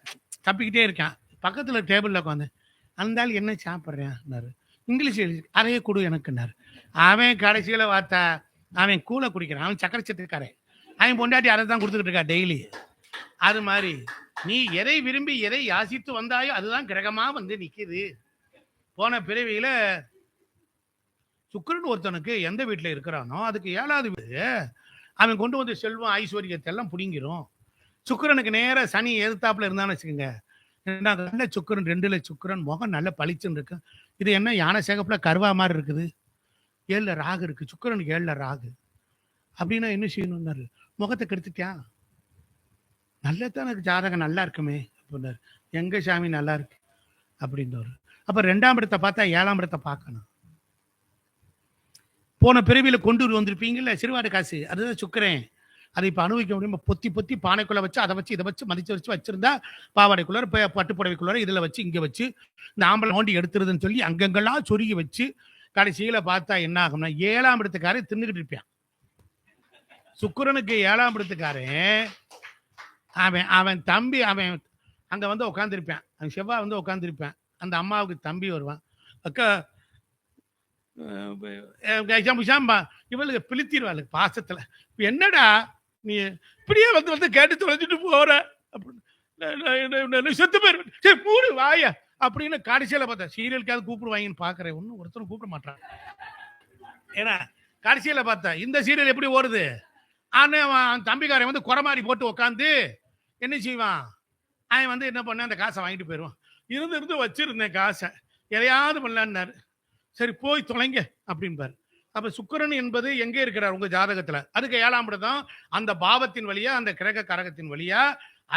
தப்பிக்கிட்டே இருக்கான். பக்கத்துல டேபிள்ல உட்காந்து அந்த ஆள் என்ன சாப்பிட்றேன்னாரு. இங்கிலீஷ் அறைய கொடு எனக்குன்னாரு. அவன் கடைசியில பார்த்தா அவன் கூலை குடிக்கிறான், அவன் சக்கரை சத்துக்காரன். அவன் பொண்டாட்டி அதை தான் கொடுத்துக்கிட்டு இருக்கா டெய்லி. அது மாதிரி நீ எதை விரும்பி எதை யாசித்து வந்தாயோ அதுதான் கிரகமா வந்து நிக்குது. போன பிறவியில சுக்கிரன் ஒருத்தனுக்கு எந்த வீட்டுல இருக்கிறானோ அதுக்கு 7வது வீடு அவன் கொண்டு வந்து செல்வம் ஐஸ்வர்யத்தை எல்லாம் புடிங்கிரும். சுக்கிரனுக்கு நேர சனி எதிர்த்தாப்புல இருந்தான்னு வச்சுக்கோங்க, நல்ல சுக்கிரன் 2ல சுக்கிரன், முகம் நல்ல பளிச்சுன்னு இருக்கு. இது என்ன யானை சேகப்புல கருவா மாதிரி இருக்குது? 7ல ராகு இருக்கு, சுக்கிரனுக்கு 7ல ராகு. அப்படின்னா என்ன செய்யணும்னாரு? முகத்தை கெடுத்துட்டான். நல்லதான் எனக்கு ஜாதகம் நல்லா இருக்குமே அப்படின்னாரு. எங்க சாமி நல்லா இருக்கு அப்படின்னாரு. அப்ப 2ஆம் இடத்தை பார்த்தா 7ஆம் இடத்தை பார்க்கணும். போன பிறவியில கொண்டு வந்திருப்பீங்கல்ல சிறுவாடு காசு, அதுதான் சுக்கிரன். அதை இப்ப அனுபவிக்க முடியுமா? பொத்தி பொத்தி பானைக்குள்ள வச்சு அதை வச்சு இதை வச்சு மதிச்சு வச்சு வச்சிருந்தா பாவாடைக்குள்ளார பட்டு புடவைக்குள்ளார இதுல வச்சு இங்க வச்சு இந்த ஆம்பளை நோண்டி எடுத்துருதுன்னு சொல்லி அங்கங்கெல்லாம் சொருகி வச்சு கடைசியில பார்த்தா என்ன ஆகும்னா 7ஆம் இடத்துக்காரன் தின்னுக்கிட்டு இருப்பான். சுக்கிரனுக்கு 7ஆம் இடத்துக்காரன் அவன் தம்பி அவன் அங்க வந்து உட்காந்துருப்பான். அவன் செவ்வாய் வந்து உட்காந்துருப்பான். அந்த அம்மாவுக்கு தம்பி வருவான். அக்கா இவளுக்கு பிழித்திடுவாள் பாசத்துல. என்னடா நீ இப்படியே வந்து வந்து கேட்டு தொலைச்சிட்டு போற அப்படின்னு செத்து போயிருவேன். சரி மூடு வாயா அப்படின்னு கடைசியில பார்த்தா சீரியலுக்காவது கூப்பிடுவாங்கன்னு பாக்குறேன். ஒன்னும் ஒருத்தரும் கூப்பிட மாட்டான். ஏன்னா கடைசியில பார்த்தா இந்த சீரியல் எப்படி ஓடுது, அவன் தம்பிக்காரன் வந்து குறமாரி போட்டு உக்காந்து என்ன செய்வான், அவன் வந்து என்ன பண்ண அந்த காசை வாங்கிட்டு போயிடுவான். இருந்து வச்சிருந்தேன் காசை எதையாவது பண்ணலான்னாரு. சரி போய் தொலைங்க அப்படின்பாரு. அப்ப சுக்கிரன் என்பது எங்க இருக்கிறார் உங்க ஜாதகத்துல, அதுக்கு 7ஆம் இடம் தான். அந்த பாவத்தின் வழியா அந்த கிரக கரகத்தின் வழியா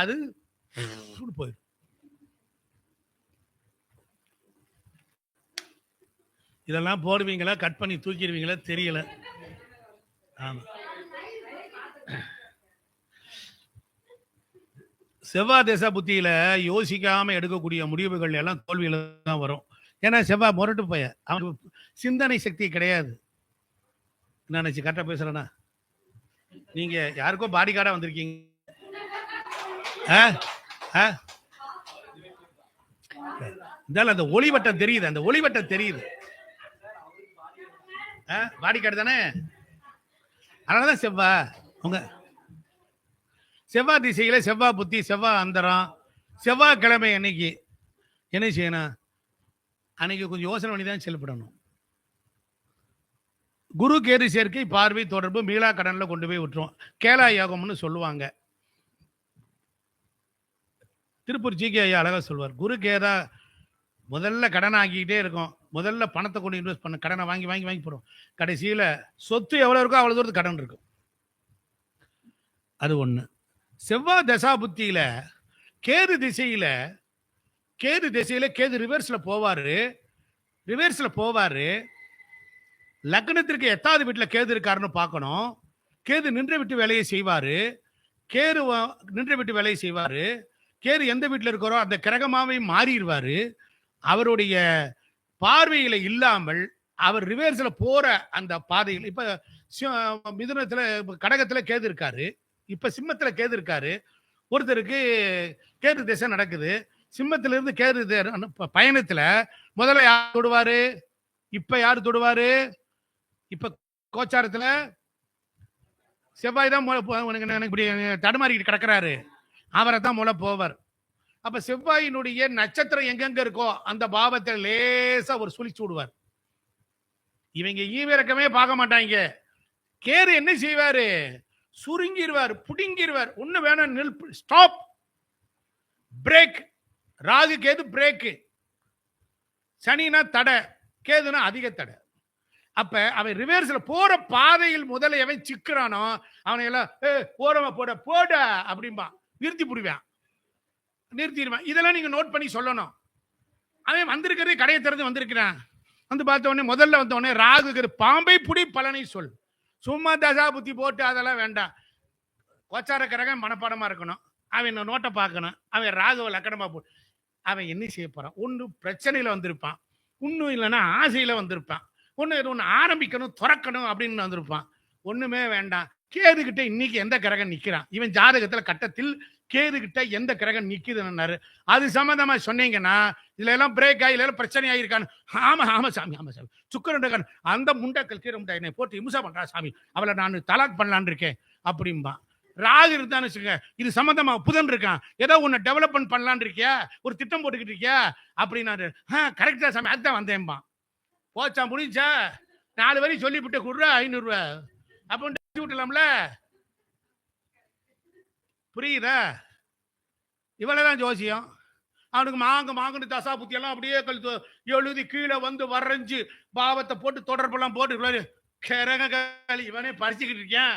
அது போயிடும். இதெல்லாம் போடுவீங்களா கட் பண்ணி தூக்கிடுவீங்களா தெரியல. ஆமா, செவ்வாய் தேச புத்தியில யோசிக்காம எடுக்கக்கூடிய முடிவுகள் எல்லாம் தோல்வியில தான் வரும். ஏன்னா செவ்வாய் முரட்டு போய அவனுக்கு சிந்தனை சக்தி கிடையாது. நினைச்சு கரெக்டா பேசுறேன்னா, நீங்க யாருக்கோ பாடி கார்டா வந்திருக்கீங்க. அந்த ஒளிவட்டம் தெரியுது, அந்த ஒளிவட்டம் தெரியுது. பாடி கார்டு தானே. அதனாலதான் செவ்வாய் உங்க செவ்வாய் திசையில செவ்வாய் புத்தி, செவ்வாய் அந்தரம், செவ்வாய்க்கிழமை அன்னைக்கு என்ன செய்யணும், அன்னைக்கு கொஞ்சம் யோசனை பண்ணி தான் செயல்படணும். குரு கேது சேர்க்கை பார்வை தொடர்பு மீளா கடன்ல கொண்டு போய் விட்டுரும். கேலா யோகம்னு சொல்லுவாங்க. திருப்பூர் ஜிகே ஐயா அழகா சொல்வார், குரு கேதா முதல்ல கடன் ஆக்கிக்கிட்டே இருக்கும். முதல்ல பணத்தை கொண்டு இன்வெஸ்ட் பண்ண, கடனை வாங்கி வாங்கி வாங்கி போடும். கடைசியில சொத்து எவ்வளவு இருக்கோ அவ்வளவு தூரத்துக்கு கடன் இருக்கும். அது ஒண்ணு. செவ்வாய் தசா புத்தியில கேது திசையில கேது ரிவர்ஸ்ல போவாரு. லக்னத்திற்கு 8வது வீட்டுல கேது இருக்காருன்னு பார்க்கணும். கேது நின்ற விட்டு வேலையை செய்வாரு. கேது எந்த வீட்டுல இருக்கிறோ அந்த கிரகமாவே மாறிடுவாரு. அவருடைய பார்வையில இல்லாமல் அவர் ரிவர்ஸ்ல போற அந்த பாதையில், இப்ப மிதுனத்துல கடகத்துல கேது இருக்காரு, இப்ப சிம்மத்துல கேது இருக்காரு. ஒருத்தருக்கு கேது திசை நடக்குது. சிம்மத்தில இருந்து கேது பயணத்துல முதல்ல யார் தொடுவாரு, இப்ப யாரு தொடுவாரு, இப்ப கோச்சாரத்துல செவ்வாய் தான் இப்படி தடுமாறிக்கிட்டு கிடக்கிறாரு, அவரை தான் மூல போவார். அப்ப செவ்வாயினுடைய நட்சத்திரம் எங்கெங்க இருக்கோ அந்த பாவத்தை லேசா ஒரு சுழிச்சு விடுவார். இவங்க ஈவிரக்கமே பார்க்க மாட்டாங்க. கேது என்ன செய்வாரு, சுருங்கிடுவார், புடுங்கிடுவார். ஒண்ணு வேணும், நில், stop, break. Rahu Ketu break, சனினா தடை, கேதுனா அதிக தடை. அப்ப அவன் ரிவர்ஸ்ல போற பாதையில் முதல்ல எவன் சிக்கிறானோ அவனை எல்லாம் ஓரமா போட அப்படின்பா, நிறுத்திடுவான். இதெல்லாம் நீங்க நோட் பண்ணி சொல்லணும். அவன் வந்திருக்கிறதே கடையை திறந்து வந்திருக்கிறான். வந்து பார்த்த உடனே முதல்ல வந்த உடனே ராகு பாம்பை புடி பலனை சொல். சும்மா தசா புத்தி போட்டு அதெல்லாம் வேண்டாம். கோச்சார கிரகம் மனப்பாடமா இருக்கணும். அவன் நோட்டை பார்க்கணும். அவன் ராகுவ லக்கணமா போட்டு அவன் என்ன செய்ய போறான், ஒன்னு பிரச்சனையில வந்திருப்பான், ஒன்னும் இல்லைன்னா ஆசையில வந்திருப்பான், ஒன்னு ஆரம்பிக்கணும் துறக்கணும் அப்படின்னு வந்திருப்பான். ஒண்ணுமே வேண்டாம். கேது கிட்ட இன்னைக்கு எந்த கிரகம் நிக்கிறான், இவன் ஜாதகத்துல கட்டத்தில் கேது கிட்ட எந்த கிரகம் நிக்குதுன்னாரு. அது சம்பந்தமா சொன்னீங்கன்னா இதுல எல்லாம் பிரேக் ஆகி எல்லாம் பிரச்சனை ஆயிருக்கான்னு. ஆமா சாமி சுக்கரன் அந்த முண்டக்கல் கீரை முண்டை என்னை போட்டு இம்சா பண்றா சாமி, அவளை நான் தலாக் பண்ணலான் இருக்கேன் அப்படின்பா. ராகு இருந்தான்னு வச்சுக்க, இது சம்பந்தமா புதன் இருக்கான், ஏதோ உன்னை டெவலப்மெண்ட் பண்ணலான் இருக்கியா, ஒரு திட்டம் போட்டுக்கிட்டு இருக்கியா அப்படின்னாரு. கரெக்டா சாமி, அதுதான் வந்தேன்பா. போச்சா முடிஞ்சா 4 வரி சொல்லிவிட்டு கொடுறா 500 ரூபாய் அப்படின்னு விட்டலாம்ல. புரியுதா? இவ்வளவுதான் ஜோசியம். அவனுக்கு மாங்கன்னு தசா புத்தி எல்லாம் அப்படியே எழுதி கீழே வந்து வரைஞ்சு பாவத்தை போட்டு தொடர்பெல்லாம் போட்டு இவனே பறிச்சுக்கிட்டு இருக்கேன்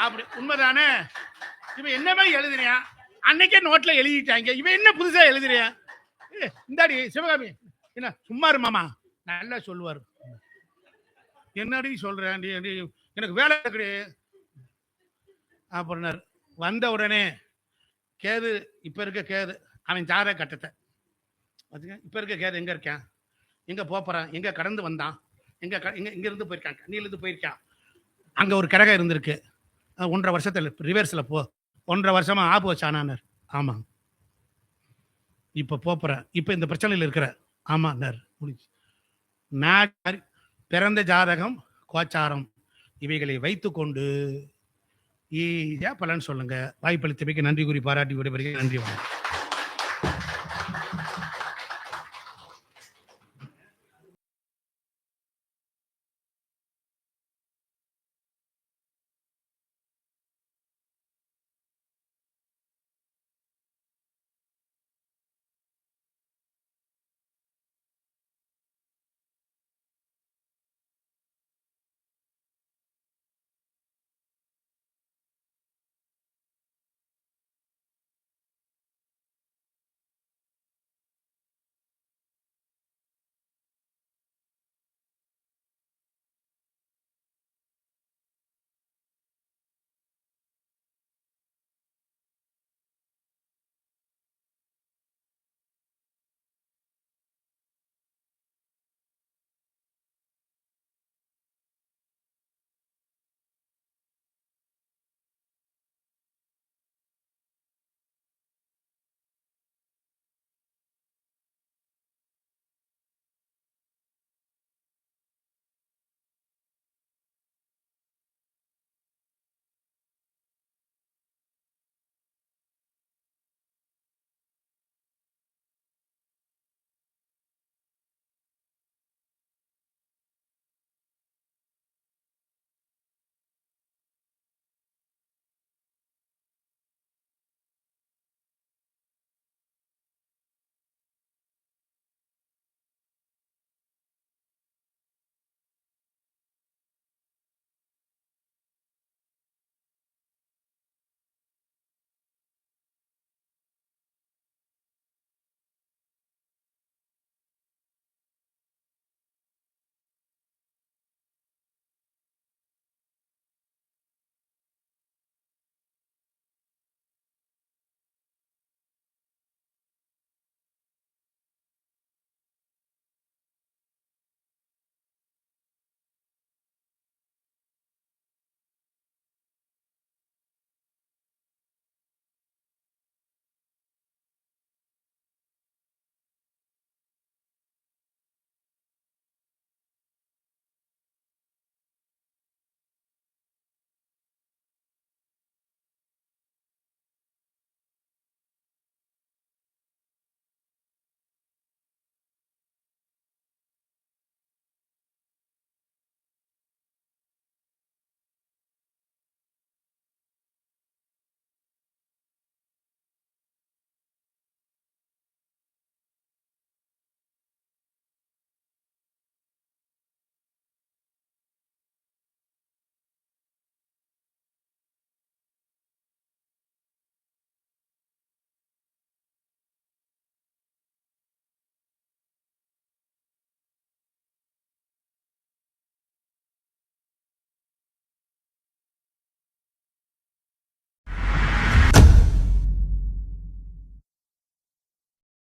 அப்படி. உண்மைதானே? இவன் என்னமே எழுதுறியான், அன்னைக்கே நோட்ல எழுதிட்டாங்க, இவன் என்ன புதுசா எழுதுறியான். இந்தாடி சிவகாமி என்ன சும்மா மாமா நல்லா சொல்லுவாரு. என்னடி சொல்றேன், எனக்கு வேலை கிடையாது அப்படின்னாரு. வந்த உடனே கேது, இப்ப இருக்க கேது அவன் ஜாத கட்டத்தை இப்ப இருக்க கேது எங்க இருக்கான், எங்க போறான், எங்க கடந்து வந்தான், இங்க இருந்து போயிருக்கான், கண்ணில இருந்து போயிருக்கான். அங்க ஒரு கிரகம் இருந்திருக்கு, 1.5 வருஷத்துல ரிவர்ஸ்ல போ, 1.5 வருஷமா ஆப்பு வச்சானார். ஆமா இப்ப போறேன், இப்ப இந்த பிரச்சனையில் இருக்கிற. ஆமா முடிஞ்சு. பிறந்த ஜாதகம் கோச்சாரம் இவைகளை வைத்துக்கொண்டு ஈஸியா பலன் சொல்லுங்க. வாய்ப்பளித்தமைக்கு நன்றி கூறி பாராட்டி விடைபெறுகிறேன். நன்றி வணக்கம்.